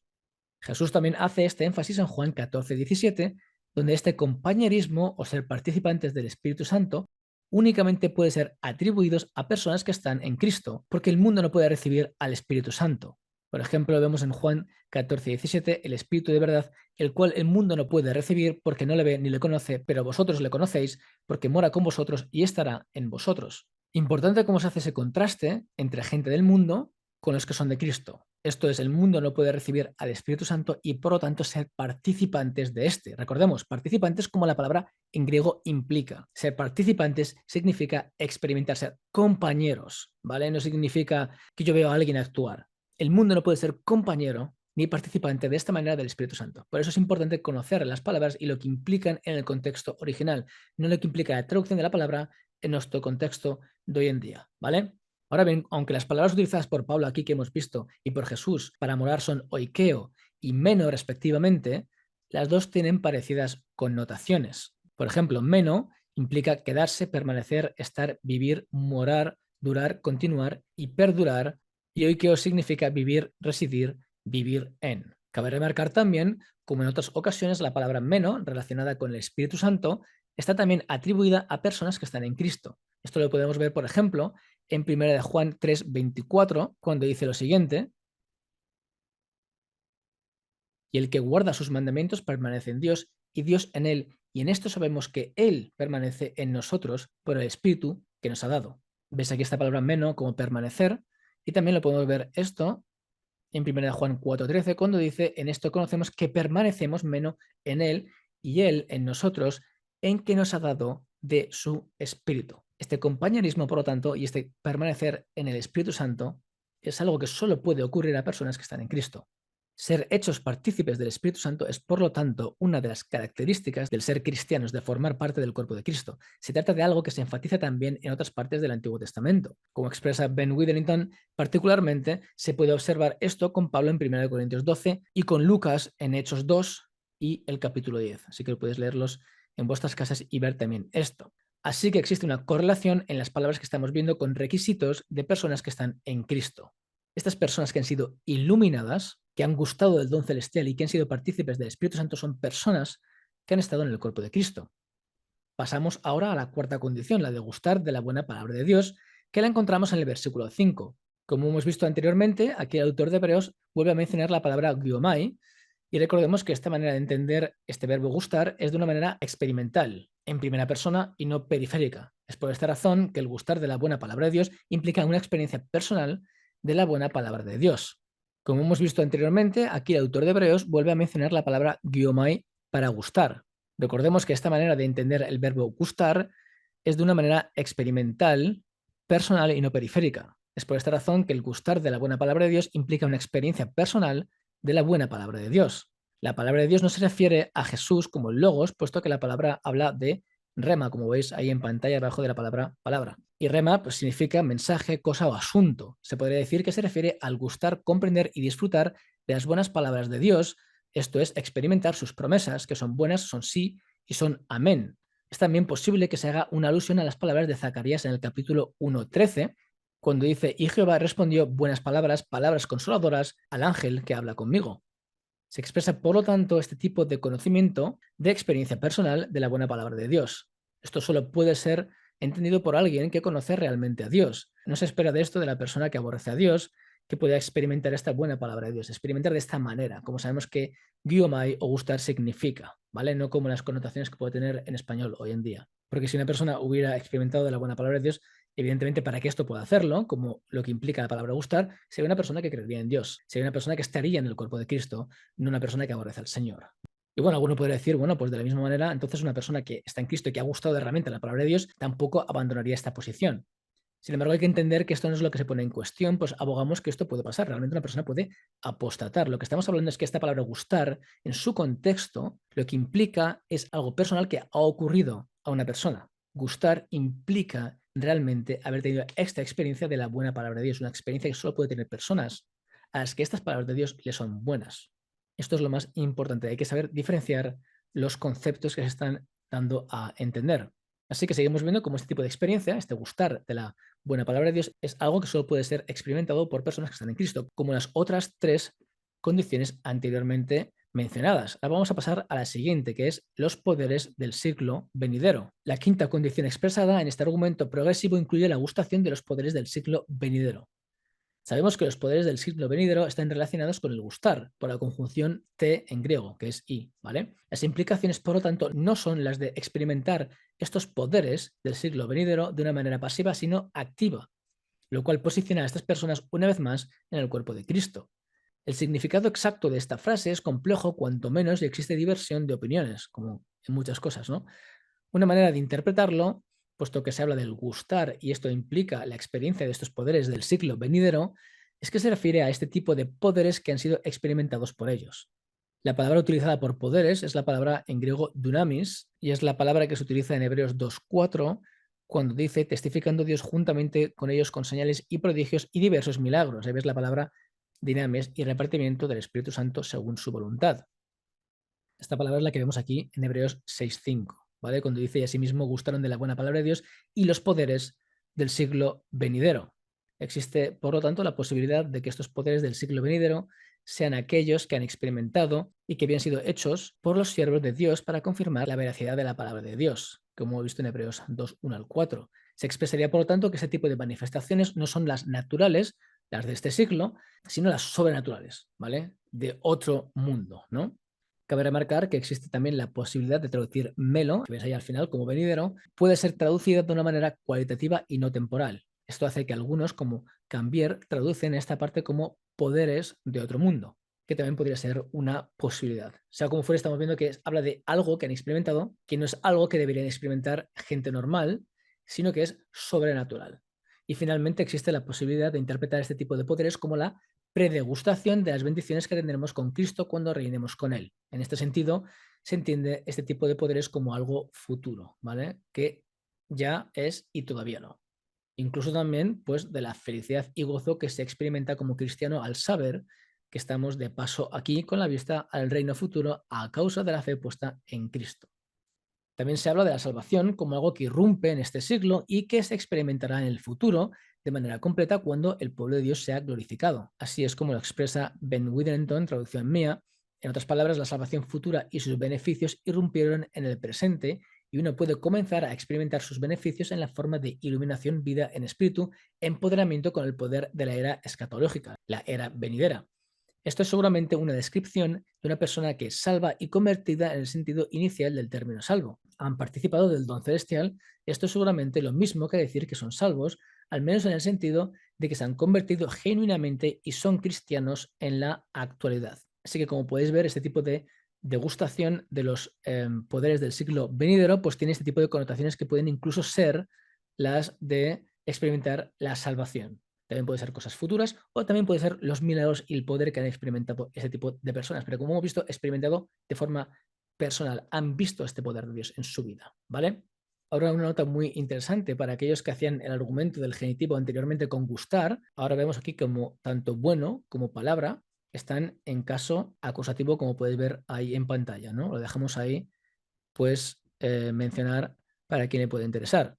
Jesús también hace este énfasis en Juan 14:17, donde este compañerismo o ser participantes del Espíritu Santo únicamente puede ser atribuidos a personas que están en Cristo, porque el mundo no puede recibir al Espíritu Santo. Por ejemplo, vemos en Juan 14:17 el Espíritu de verdad, el cual el mundo no puede recibir porque no le ve ni le conoce, pero vosotros le conocéis porque mora con vosotros y estará en vosotros. Importante cómo se hace ese contraste entre gente del mundo con los que son de Cristo. Esto es, el mundo no puede recibir al Espíritu Santo y por lo tanto ser participantes de este. Recordemos, participantes como la palabra en griego implica. Ser participantes significa experimentar, ser compañeros, ¿vale? No significa que yo veo a alguien actuar. El mundo no puede ser compañero ni participante de esta manera del Espíritu Santo. Por eso es importante conocer las palabras y lo que implican en el contexto original, no lo que implica la traducción de la palabra en nuestro contexto de hoy en día, ¿vale? Ahora bien, aunque las palabras utilizadas por Pablo aquí que hemos visto y por Jesús para morar son oikeo y meno respectivamente, las dos tienen parecidas connotaciones. Por ejemplo, meno implica quedarse, permanecer, estar, vivir, morar, durar, continuar y perdurar, y oikeo significa vivir, residir, vivir en. Cabe remarcar también, como en otras ocasiones, la palabra meno, relacionada con el Espíritu Santo, está también atribuida a personas que están en Cristo. Esto lo podemos ver, por ejemplo, en 1 de Juan 3:24, cuando dice lo siguiente: y el que guarda sus mandamientos permanece en Dios y Dios en él, y en esto sabemos que Él permanece en nosotros por el Espíritu que nos ha dado. Ves aquí esta palabra meno como permanecer, y también lo podemos ver esto en 1 de Juan 4:13, cuando dice: en esto conocemos que permanecemos meno en Él y Él en nosotros, en que nos ha dado de su Espíritu. Este compañerismo, por lo tanto, y este permanecer en el Espíritu Santo es algo que solo puede ocurrir a personas que están en Cristo. Ser hechos partícipes del Espíritu Santo es, por lo tanto, una de las características del ser cristianos, de formar parte del cuerpo de Cristo. Se trata de algo que se enfatiza también en otras partes del Antiguo Testamento. Como expresa Ben Witherington, particularmente se puede observar esto con Pablo en 1 Corintios 12 y con Lucas en Hechos 2 y el capítulo 10. Así que podéis leerlos en vuestras casas y ver también esto. Así que existe una correlación en las palabras que estamos viendo con requisitos de personas que están en Cristo. Estas personas que han sido iluminadas, que han gustado del don celestial y que han sido partícipes del Espíritu Santo, son personas que han estado en el cuerpo de Cristo. Pasamos ahora a la cuarta condición, la de gustar de la buena palabra de Dios, que la encontramos en el versículo 5. Como hemos visto anteriormente, aquí el autor de Hebreos vuelve a mencionar la palabra guiomai, y recordemos que esta manera de entender este verbo gustar es de una manera experimental, en primera persona y no periférica. Es por esta razón que el gustar de la buena palabra de Dios implica una experiencia personal de la buena palabra de Dios. Como hemos visto anteriormente, aquí el autor de Hebreos vuelve a mencionar la palabra guiomai para gustar. Recordemos que esta manera de entender el verbo gustar es de una manera experimental, personal y no periférica. Es por esta razón que el gustar de la buena palabra de Dios implica una experiencia personal de la buena palabra de Dios. La palabra de Dios no se refiere a Jesús como el logos, puesto que la palabra habla de rema, como veis ahí en pantalla abajo de la palabra palabra. Y rema pues, significa mensaje, cosa o asunto. Se podría decir que se refiere al gustar, comprender y disfrutar de las buenas palabras de Dios, esto es, experimentar sus promesas, que son buenas, son sí y son amén. Es también posible que se haga una alusión a las palabras de Zacarías en el capítulo 1:13, cuando dice: y Jehová respondió buenas palabras, palabras consoladoras al ángel que habla conmigo. Se expresa, por lo tanto, este tipo de conocimiento de experiencia personal de la buena palabra de Dios. Esto solo puede ser entendido por alguien que conoce realmente a Dios. No se espera de esto de la persona que aborrece a Dios, que pueda experimentar esta buena palabra de Dios, experimentar de esta manera, como sabemos que guiomai o gustar significa, ¿vale? No como las connotaciones que puede tener en español hoy en día. Porque si una persona hubiera experimentado de la buena palabra de Dios, evidentemente para que esto pueda hacerlo, como lo que implica la palabra gustar, sería una persona que creería en Dios, sería una persona que estaría en el cuerpo de Cristo, no una persona que aborrece al Señor. Y bueno, alguno podría decir, bueno, pues de la misma manera, entonces una persona que está en Cristo y que ha gustado realmente la palabra de Dios, tampoco abandonaría esta posición. Sin embargo, hay que entender que esto no es lo que se pone en cuestión, pues abogamos que esto puede pasar. Realmente una persona puede apostatar. Lo que estamos hablando es que esta palabra gustar, en su contexto, lo que implica es algo personal que ha ocurrido a una persona. Gustar implica realmente haber tenido esta experiencia de la buena palabra de Dios, una experiencia que solo puede tener personas a las que estas palabras de Dios le son buenas. Esto es lo más importante. Hay que saber diferenciar los conceptos que se están dando a entender. Así que seguimos viendo cómo este tipo de experiencia, este gustar de la buena palabra de Dios, es algo que solo puede ser experimentado por personas que están en Cristo, como las otras tres condiciones anteriormente mencionadas. Ahora vamos a pasar a la siguiente, que es los poderes del siglo venidero. La quinta condición expresada en este argumento progresivo incluye la gustación de los poderes del siglo venidero. Sabemos que los poderes del siglo venidero están relacionados con el gustar, por la conjunción te en griego, que es i, ¿vale? Las implicaciones, por lo tanto, no son las de experimentar estos poderes del siglo venidero de una manera pasiva, sino activa, lo cual posiciona a estas personas una vez más en el cuerpo de Cristo. El significado exacto de esta frase es complejo, cuanto menos y existe diversión de opiniones, como en muchas cosas, ¿no? Una manera de interpretarlo, puesto que se habla del gustar y esto implica la experiencia de estos poderes del siglo venidero, es que se refiere a este tipo de poderes que han sido experimentados por ellos. La palabra utilizada por poderes es la palabra en griego dunamis y es la palabra que se utiliza en Hebreos 2:4 cuando dice testificando Dios juntamente con ellos con señales y prodigios y diversos milagros. Ahí ves la palabra dinamis y repartimiento del Espíritu Santo según su voluntad. Esta palabra es la que vemos aquí en Hebreos 6:5, ¿vale? Cuando dice, y asimismo gustaron de la buena palabra de Dios y los poderes del siglo venidero. Existe, por lo tanto, la posibilidad de que estos poderes del siglo venidero sean aquellos que han experimentado y que habían sido hechos por los siervos de Dios para confirmar la veracidad de la palabra de Dios, como hemos visto en Hebreos 2:1 al 4. Se expresaría, por lo tanto, que este tipo de manifestaciones no son las naturales, las de este siglo, sino las sobrenaturales, ¿vale? De otro mundo, ¿no? Cabe remarcar que existe también la posibilidad de traducir melo, que ves ahí al final como venidero, puede ser traducida de una manera cualitativa y no temporal. Esto hace que algunos, como Cambier, traducen esta parte como poderes de otro mundo, que también podría ser una posibilidad. Sea como fuera, estamos viendo que habla de algo que han experimentado, que no es algo que deberían experimentar gente normal, sino que es sobrenatural. Y finalmente existe la posibilidad de interpretar este tipo de poderes como la predegustación de las bendiciones que tendremos con Cristo cuando reinemos con Él. En este sentido, se entiende este tipo de poderes como algo futuro, ¿vale? Que ya es y todavía no. Incluso también, pues, de la felicidad y gozo que se experimenta como cristiano al saber que estamos de paso aquí con la vista al reino futuro a causa de la fe puesta en Cristo. También se habla de la salvación como algo que irrumpe en este siglo y que se experimentará en el futuro de manera completa cuando el pueblo de Dios sea glorificado. Así es como lo expresa Ben Witherington, traducción mía. En otras palabras, la salvación futura y sus beneficios irrumpieron en el presente y uno puede comenzar a experimentar sus beneficios en la forma de iluminación, vida en espíritu, empoderamiento con el poder de la era escatológica, la era venidera. Esto es seguramente una descripción de una persona que es salva y convertida en el sentido inicial del término salvo. Han participado del don celestial. Esto es seguramente lo mismo que decir que son salvos, al menos en el sentido de que se han convertido genuinamente y son cristianos en la actualidad. Así que como podéis ver, este tipo de degustación de los poderes del siglo venidero, pues tiene este tipo de connotaciones que pueden incluso ser las de experimentar la salvación. También puede ser cosas futuras o también puede ser los milagros y el poder que han experimentado ese tipo de personas. Pero como hemos visto, experimentado de forma personal. Han visto este poder de Dios en su vida, ¿vale? Ahora una nota muy interesante para aquellos que hacían el argumento del genitivo anteriormente con gustar. Ahora vemos aquí como tanto bueno como palabra están en caso acusativo, como podéis ver ahí en pantalla, ¿no? Lo dejamos ahí, pues, mencionar para quien le puede interesar.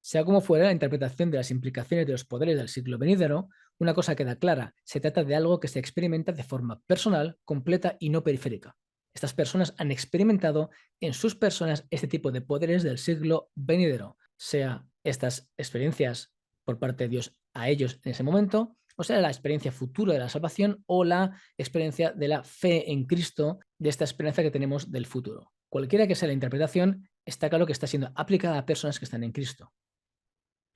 Sea como fuera, la interpretación de las implicaciones de los poderes del siglo venidero, una cosa queda clara, se trata de algo que se experimenta de forma personal, completa y no periférica. Estas personas han experimentado en sus personas este tipo de poderes del siglo venidero, sea estas experiencias por parte de Dios a ellos en ese momento, o sea, la experiencia futura de la salvación o la experiencia de la fe en Cristo, de esta esperanza que tenemos del futuro. Cualquiera que sea la interpretación, está claro que está siendo aplicada a personas que están en Cristo,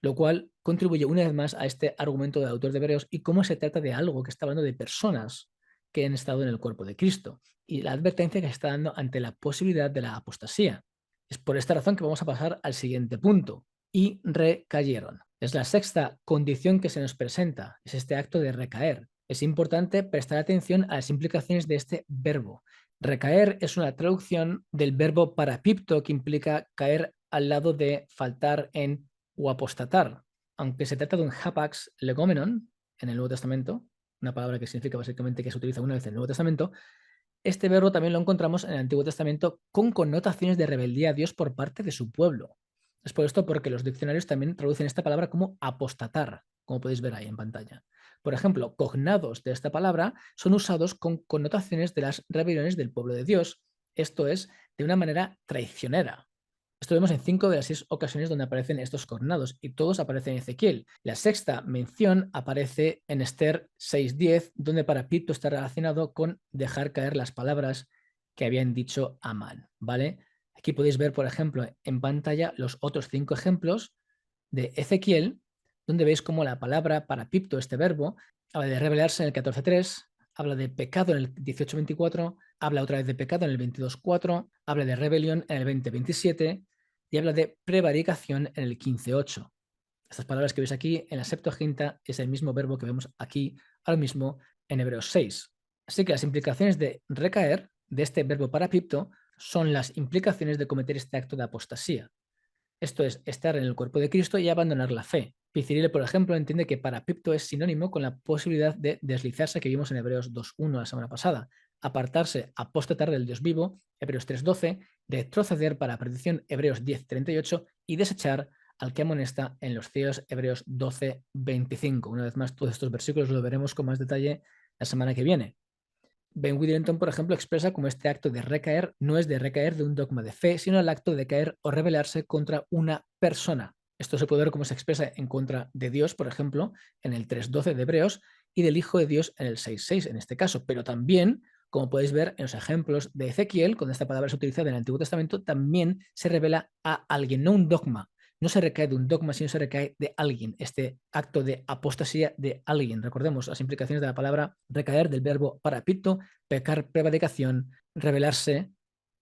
lo cual contribuye una vez más a este argumento del autor de Hebreos y cómo se trata de algo que está hablando de personas que han estado en el cuerpo de Cristo y la advertencia que se está dando ante la posibilidad de la apostasía. Es por esta razón que vamos a pasar al siguiente punto. Y recayeron. Es la sexta condición que se nos presenta, es este acto de recaer. Es importante prestar atención a las implicaciones de este verbo. Recaer es una traducción del verbo parapipto, que implica caer al lado de faltar en o apostatar. Aunque se trata de un hapax legomenon en el Nuevo Testamento, una palabra que significa básicamente que se utiliza una vez en el Nuevo Testamento, este verbo también lo encontramos en el Antiguo Testamento con connotaciones de rebeldía a Dios por parte de su pueblo. Es por esto porque los diccionarios también traducen esta palabra como apostatar, como podéis ver ahí en pantalla. Por ejemplo, cognados de esta palabra son usados con connotaciones de las rebeliones del pueblo de Dios, esto es, de una manera traicionera. Esto vemos en 5 de las 6 ocasiones donde aparecen estos cognados y todos aparecen en Ezequiel. La sexta mención aparece en Esther 6:10, donde parapipto está relacionado con dejar caer las palabras que habían dicho Amán, ¿vale? Aquí podéis ver, por ejemplo, en pantalla los otros 5 ejemplos de Ezequiel, donde veis cómo la palabra parapipto, este verbo, habla de rebelarse en el 14:3, habla de pecado en el 18:24, habla otra vez de pecado en el 22:4, habla de rebelión en el 20:27 y habla de prevaricación en el 15:8. Estas palabras que veis aquí en la Septuaginta es el mismo verbo que vemos aquí ahora mismo en Hebreos 6. Así que las implicaciones de recaer de este verbo parapipto son las implicaciones de cometer este acto de apostasía. Esto es estar en el cuerpo de Cristo y abandonar la fe. Picirile, por ejemplo, entiende que parapipto es sinónimo con la posibilidad de deslizarse que vimos en Hebreos 2:1 la semana pasada, apartarse, apostatar del Dios vivo, Hebreos 3:12, retroceder para perdición, Hebreos 10:38, y desechar al que amonesta en los cielos, Hebreos 12:25. Una vez más, todos estos versículos los veremos con más detalle la semana que viene. Ben Witherington, por ejemplo, expresa como este acto de recaer no es de recaer de un dogma de fe, sino el acto de caer o rebelarse contra una persona. Esto se puede ver cómo se expresa en contra de Dios, por ejemplo, en el 3:12 de Hebreos, y del Hijo de Dios en el 6:6 en este caso, pero también, como podéis ver en los ejemplos de Ezequiel, cuando esta palabra es utilizada en el Antiguo Testamento, también se revela a alguien, no un dogma. No se recae de un dogma, sino se recae de alguien, este acto de apostasía de alguien. Recordemos las implicaciones de la palabra recaer del verbo parapito, pecar, prevaricación, rebelarse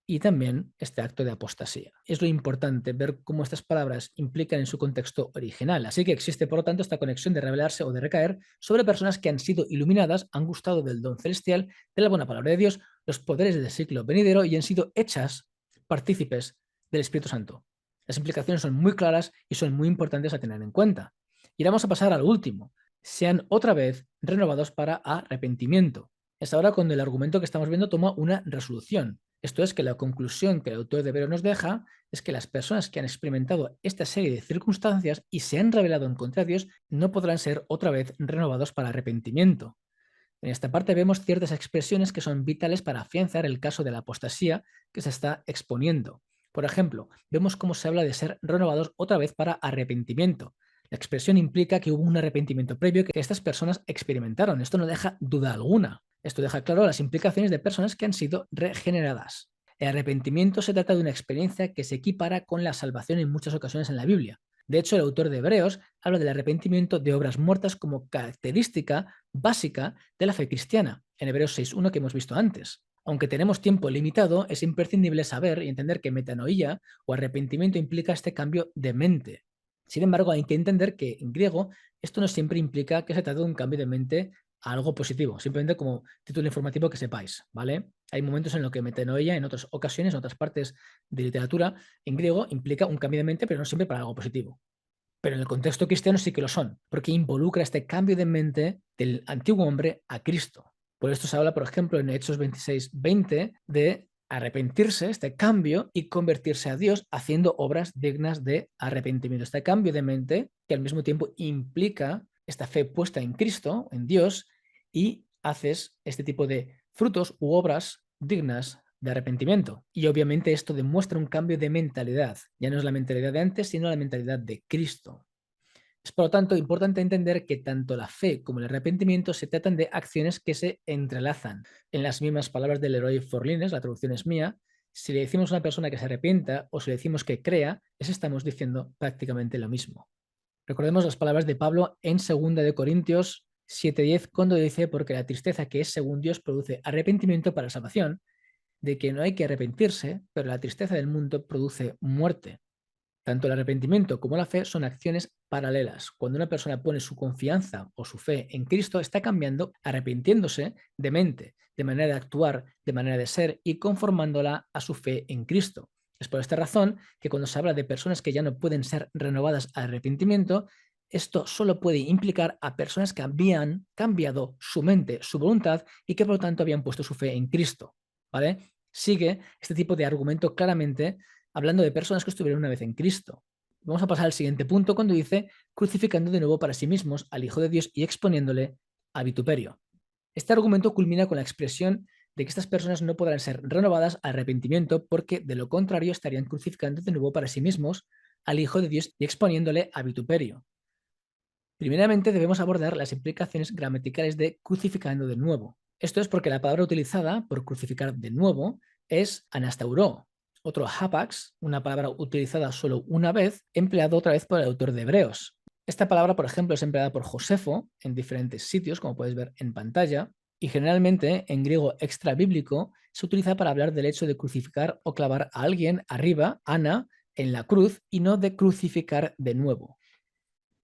y también este acto de apostasía. Es lo importante ver cómo estas palabras implican en su contexto original. Así que existe, por lo tanto, esta conexión de rebelarse o de recaer sobre personas que han sido iluminadas, han gustado del don celestial, de la buena palabra de Dios, los poderes del siglo venidero y han sido hechas partícipes del Espíritu Santo. Las implicaciones son muy claras y son muy importantes a tener en cuenta. Y vamos a pasar al último. Sean otra vez renovados para arrepentimiento. Es ahora cuando el argumento que estamos viendo toma una resolución. Esto es que la conclusión que el autor de Hebreos nos deja es que las personas que han experimentado esta serie de circunstancias y se han rebelado en contra de Dios no podrán ser otra vez renovados para arrepentimiento. En esta parte vemos ciertas expresiones que son vitales para afianzar el caso de la apostasía que se está exponiendo. Por ejemplo, vemos cómo se habla de ser renovados otra vez para arrepentimiento. La expresión implica que hubo un arrepentimiento previo que estas personas experimentaron. Esto no deja duda alguna. Esto deja claro las implicaciones de personas que han sido regeneradas. El arrepentimiento se trata de una experiencia que se equipara con la salvación en muchas ocasiones en la Biblia. De hecho, el autor de Hebreos habla del arrepentimiento de obras muertas como característica básica de la fe cristiana, en Hebreos 6:1 que hemos visto antes. Aunque tenemos tiempo limitado, es imprescindible saber y entender que metanoía o arrepentimiento implica este cambio de mente. Sin embargo, hay que entender que en griego esto no siempre implica que se trata de un cambio de mente a algo positivo, simplemente como título informativo que sepáis, ¿vale? Hay momentos en los que metanoia, en otras ocasiones, en otras partes de literatura, en griego implica un cambio de mente, pero no siempre para algo positivo. Pero en el contexto cristiano sí que lo son, porque involucra este cambio de mente del antiguo hombre a Cristo. Por esto se habla, por ejemplo, en Hechos 26:20 de arrepentirse, este cambio, y convertirse a Dios haciendo obras dignas de arrepentimiento. Este cambio de mente que al mismo tiempo implica esta fe puesta en Cristo, en Dios, y haces este tipo de frutos u obras dignas de arrepentimiento. Y obviamente esto demuestra un cambio de mentalidad. Ya no es la mentalidad de antes, sino la mentalidad de Cristo. Es por lo tanto importante entender que tanto la fe como el arrepentimiento se tratan de acciones que se entrelazan. En las mismas palabras del Leroy Forlines, la traducción es mía, si le decimos a una persona que se arrepienta o si le decimos que crea, les estamos diciendo prácticamente lo mismo. Recordemos las palabras de Pablo en 2 de Corintios 7:10 cuando dice: porque la tristeza que es según Dios produce arrepentimiento para salvación, de que no hay que arrepentirse, pero la tristeza del mundo produce muerte. Tanto el arrepentimiento como la fe son acciones paralelas. Cuando una persona pone su confianza o su fe en Cristo, está cambiando, arrepintiéndose de mente, de manera de actuar, de manera de ser y conformándola a su fe en Cristo. Es por esta razón que cuando se habla de personas que ya no pueden ser renovadas al arrepentimiento, esto solo puede implicar a personas que habían cambiado su mente, su voluntad y que por lo tanto habían puesto su fe en Cristo. ¿Vale? Sigue este tipo de argumento claramente hablando de personas que estuvieron una vez en Cristo. Vamos a pasar al siguiente punto cuando dice crucificando de nuevo para sí mismos al Hijo de Dios y exponiéndole a vituperio. Este argumento culmina con la expresión de que estas personas no podrán ser renovadas al arrepentimiento porque de lo contrario estarían crucificando de nuevo para sí mismos al Hijo de Dios y exponiéndole a vituperio. Primeramente debemos abordar las implicaciones gramaticales de crucificando de nuevo. Esto es porque la palabra utilizada por crucificar de nuevo es anastauró, otro hapax, una palabra utilizada solo una vez, empleado otra vez por el autor de Hebreos. Esta palabra, por ejemplo, es empleada por Josefo en diferentes sitios, como podéis ver en pantalla, y generalmente en griego extrabíblico se utiliza para hablar del hecho de crucificar o clavar a alguien arriba, ana, en la cruz, y no de crucificar de nuevo.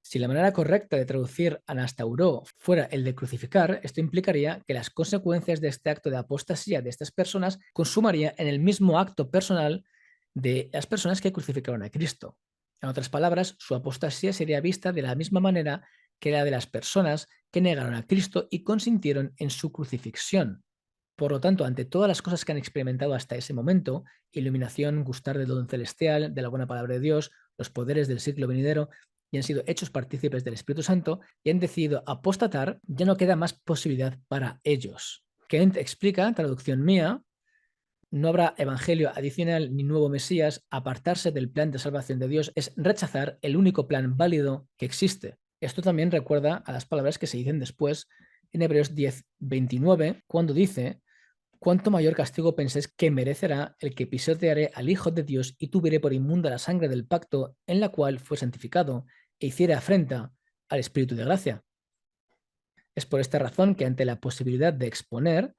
Si la manera correcta de traducir anastauró fuera el de crucificar, esto implicaría que las consecuencias de este acto de apostasía de estas personas consumaría en el mismo acto personal de las personas que crucificaron a Cristo. En otras palabras, su apostasía sería vista de la misma manera que la de las personas que negaron a Cristo y consintieron en su crucifixión. Por lo tanto, ante todas las cosas que han experimentado hasta ese momento, iluminación, gustar del don celestial, de la buena palabra de Dios, los poderes del siglo venidero, y han sido hechos partícipes del Espíritu Santo y han decidido apostatar, ya no queda más posibilidad para ellos. Kent explica, traducción mía, no habrá evangelio adicional ni nuevo Mesías, apartarse del plan de salvación de Dios es rechazar el único plan válido que existe. Esto también recuerda a las palabras que se dicen después en Hebreos 10:29, cuando dice: cuánto mayor castigo pensáis que merecerá el que pisoteare al Hijo de Dios y tuviere por inmunda la sangre del pacto en la cual fue santificado e hiciere afrenta al Espíritu de gracia. Es por esta razón que ante la posibilidad de exponer,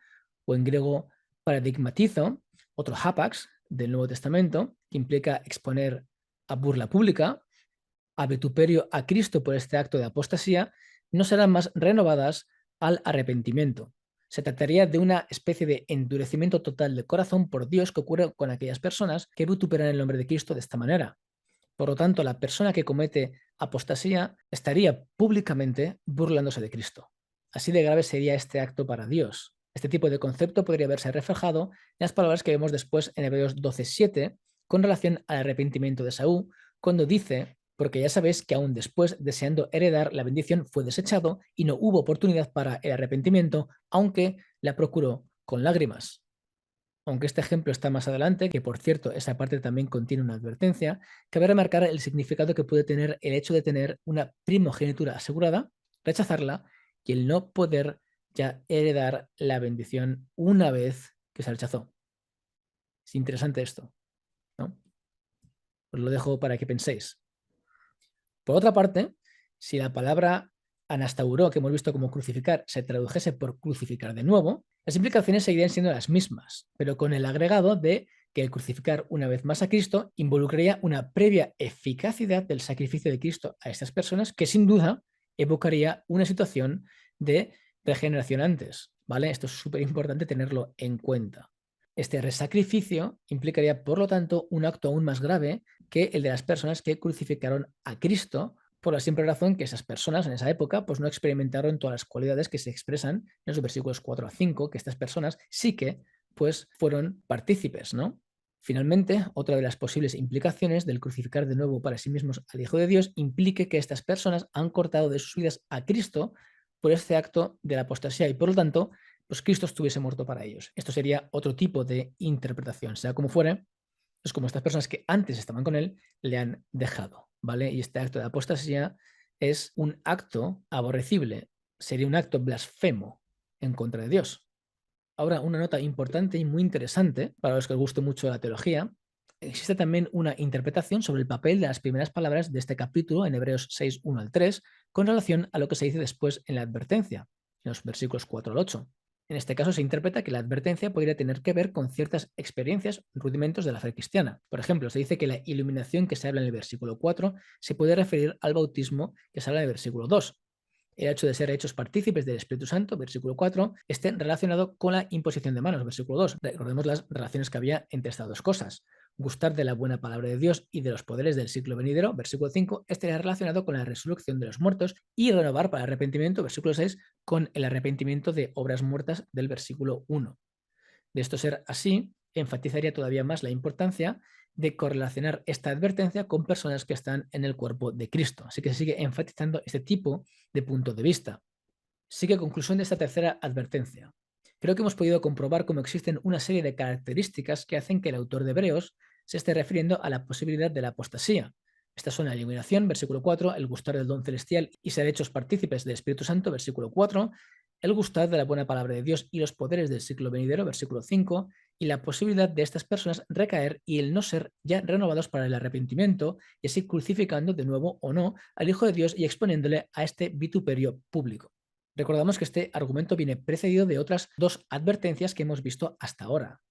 o en griego paradigmatizo, otro hapax del Nuevo Testamento, que implica exponer a burla pública, a vituperio a Cristo por este acto de apostasía, no serán más renovadas al arrepentimiento. Se trataría de una especie de endurecimiento total de corazón por Dios que ocurre con aquellas personas que vituperan el nombre de Cristo de esta manera. Por lo tanto, la persona que comete apostasía estaría públicamente burlándose de Cristo. Así de grave sería este acto para Dios. Este tipo de concepto podría verse reflejado en las palabras que vemos después en Hebreos 12:7 con relación al arrepentimiento de Saúl, cuando dice: porque ya sabéis que aún después, deseando heredar la bendición, fue desechado y no hubo oportunidad para el arrepentimiento, aunque la procuró con lágrimas. Aunque este ejemplo está más adelante, que por cierto esa parte también contiene una advertencia, cabe remarcar el significado que puede tener el hecho de tener una primogenitura asegurada, rechazarla y el no poder ya heredar la bendición una vez que se rechazó. Es interesante esto, ¿no? Os lo dejo para que penséis. Por otra parte, si la palabra anastauró, que hemos visto como crucificar, se tradujese por crucificar de nuevo, las implicaciones seguirían siendo las mismas, pero con el agregado de que el crucificar una vez más a Cristo involucraría una previa eficacidad del sacrificio de Cristo a estas personas que sin duda evocaría una situación de regeneración antes, ¿vale? Esto es súper importante tenerlo en cuenta. Este resacrificio implicaría, por lo tanto, un acto aún más grave que el de las personas que crucificaron a Cristo, por la simple razón que esas personas en esa época pues no experimentaron todas las cualidades que se expresan en los versículos 4 a 5, que estas personas sí que pues fueron partícipes, ¿no? Finalmente, otra de las posibles implicaciones del crucificar de nuevo para sí mismos al Hijo de Dios implique que estas personas han cortado de sus vidas a Cristo por este acto de la apostasía y por lo tanto pues Cristo estuviese muerto para ellos. Esto sería otro tipo de interpretación. Sea como fuere, es como estas personas que antes estaban con él le han dejado, ¿vale? Y este acto de apostasía es un acto aborrecible, sería un acto blasfemo en contra de Dios. Ahora, una nota importante y muy interesante para los que os guste mucho la teología. Existe también una interpretación sobre el papel de las primeras palabras de este capítulo en Hebreos 6, 1 al 3, con relación a lo que se dice después en la advertencia, en los versículos 4 al 8. En este caso se interpreta que la advertencia podría tener que ver con ciertas experiencias, rudimentos de la fe cristiana. Por ejemplo, se dice que la iluminación que se habla en el versículo 4 se puede referir al bautismo que se habla en el versículo 2. El hecho de ser hechos partícipes del Espíritu Santo, versículo 4, esté relacionado con la imposición de manos, versículo 2. Recordemos las relaciones que había entre estas dos cosas. Gustar de la buena palabra de Dios y de los poderes del siglo venidero, versículo 5, estaría relacionado con la resurrección de los muertos y renovar para el arrepentimiento, versículo 6, con el arrepentimiento de obras muertas del versículo 1. De esto ser así, enfatizaría todavía más la importancia de correlacionar esta advertencia con personas que están en el cuerpo de Cristo. Así que se sigue enfatizando este tipo de punto de vista. Sigue conclusión de esta tercera advertencia. Creo que hemos podido comprobar cómo existen una serie de características que hacen que el autor de Hebreos se esté refiriendo a la posibilidad de la apostasía. Estas son la iluminación, versículo 4, el gustar del don celestial y ser hechos partícipes del Espíritu Santo, versículo 4, el gustar de la buena palabra de Dios y los poderes del siglo venidero, versículo 5, y la posibilidad de estas personas recaer y el no ser ya renovados para el arrepentimiento, y así crucificando de nuevo o no al Hijo de Dios y exponiéndole a este vituperio público. Recordamos que este argumento viene precedido de otras dos advertencias que hemos visto hasta ahora.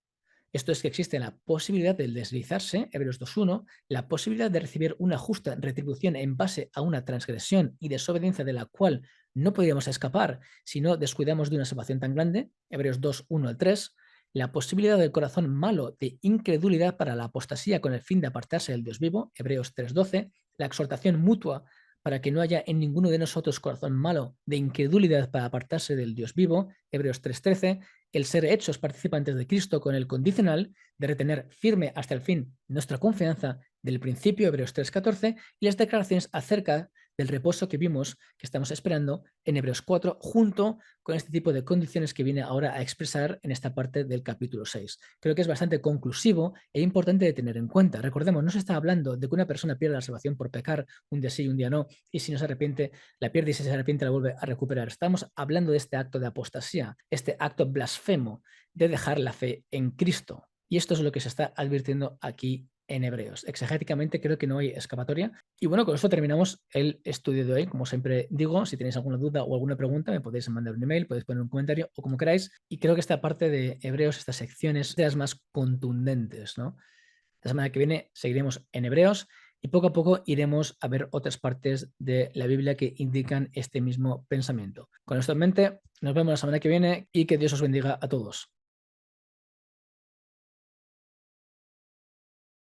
Esto es que existe la posibilidad del deslizarse, Hebreos 2.1, la posibilidad de recibir una justa retribución en base a una transgresión y desobediencia de la cual no podríamos escapar si no descuidamos de una salvación tan grande, Hebreos 2.1 al 3, la posibilidad del corazón malo de incredulidad para la apostasía con el fin de apartarse del Dios vivo, Hebreos 3.12, la exhortación mutua para que no haya en ninguno de nosotros corazón malo de incredulidad para apartarse del Dios vivo, Hebreos 3.13, el ser hechos participantes de Cristo con el condicional de retener firme hasta el fin nuestra confianza del principio, Hebreos 3.14, y las declaraciones acerca del reposo que vimos que estamos esperando en Hebreos 4, junto con este tipo de condiciones que viene ahora a expresar en esta parte del capítulo 6. Creo que es bastante conclusivo e importante de tener en cuenta. Recordemos, no se está hablando de que una persona pierda la salvación por pecar un día sí y un día no, y si no se arrepiente, la pierde y si se arrepiente la vuelve a recuperar. Estamos hablando de este acto de apostasía, este acto blasfemo de dejar la fe en Cristo. Y esto es lo que se está advirtiendo aquí en Hebreos. Exegéticamente creo que no hay escapatoria. Y bueno, con esto terminamos el estudio de hoy. Como siempre digo, si tenéis alguna duda o alguna pregunta, me podéis mandar un email, podéis poner un comentario o como queráis. Y creo que esta parte de Hebreos, estas secciones, de las más contundentes, ¿no? La semana que viene seguiremos en Hebreos y poco a poco iremos a ver otras partes de la Biblia que indican este mismo pensamiento. Con esto en mente, nos vemos la semana que viene y que Dios os bendiga a todos.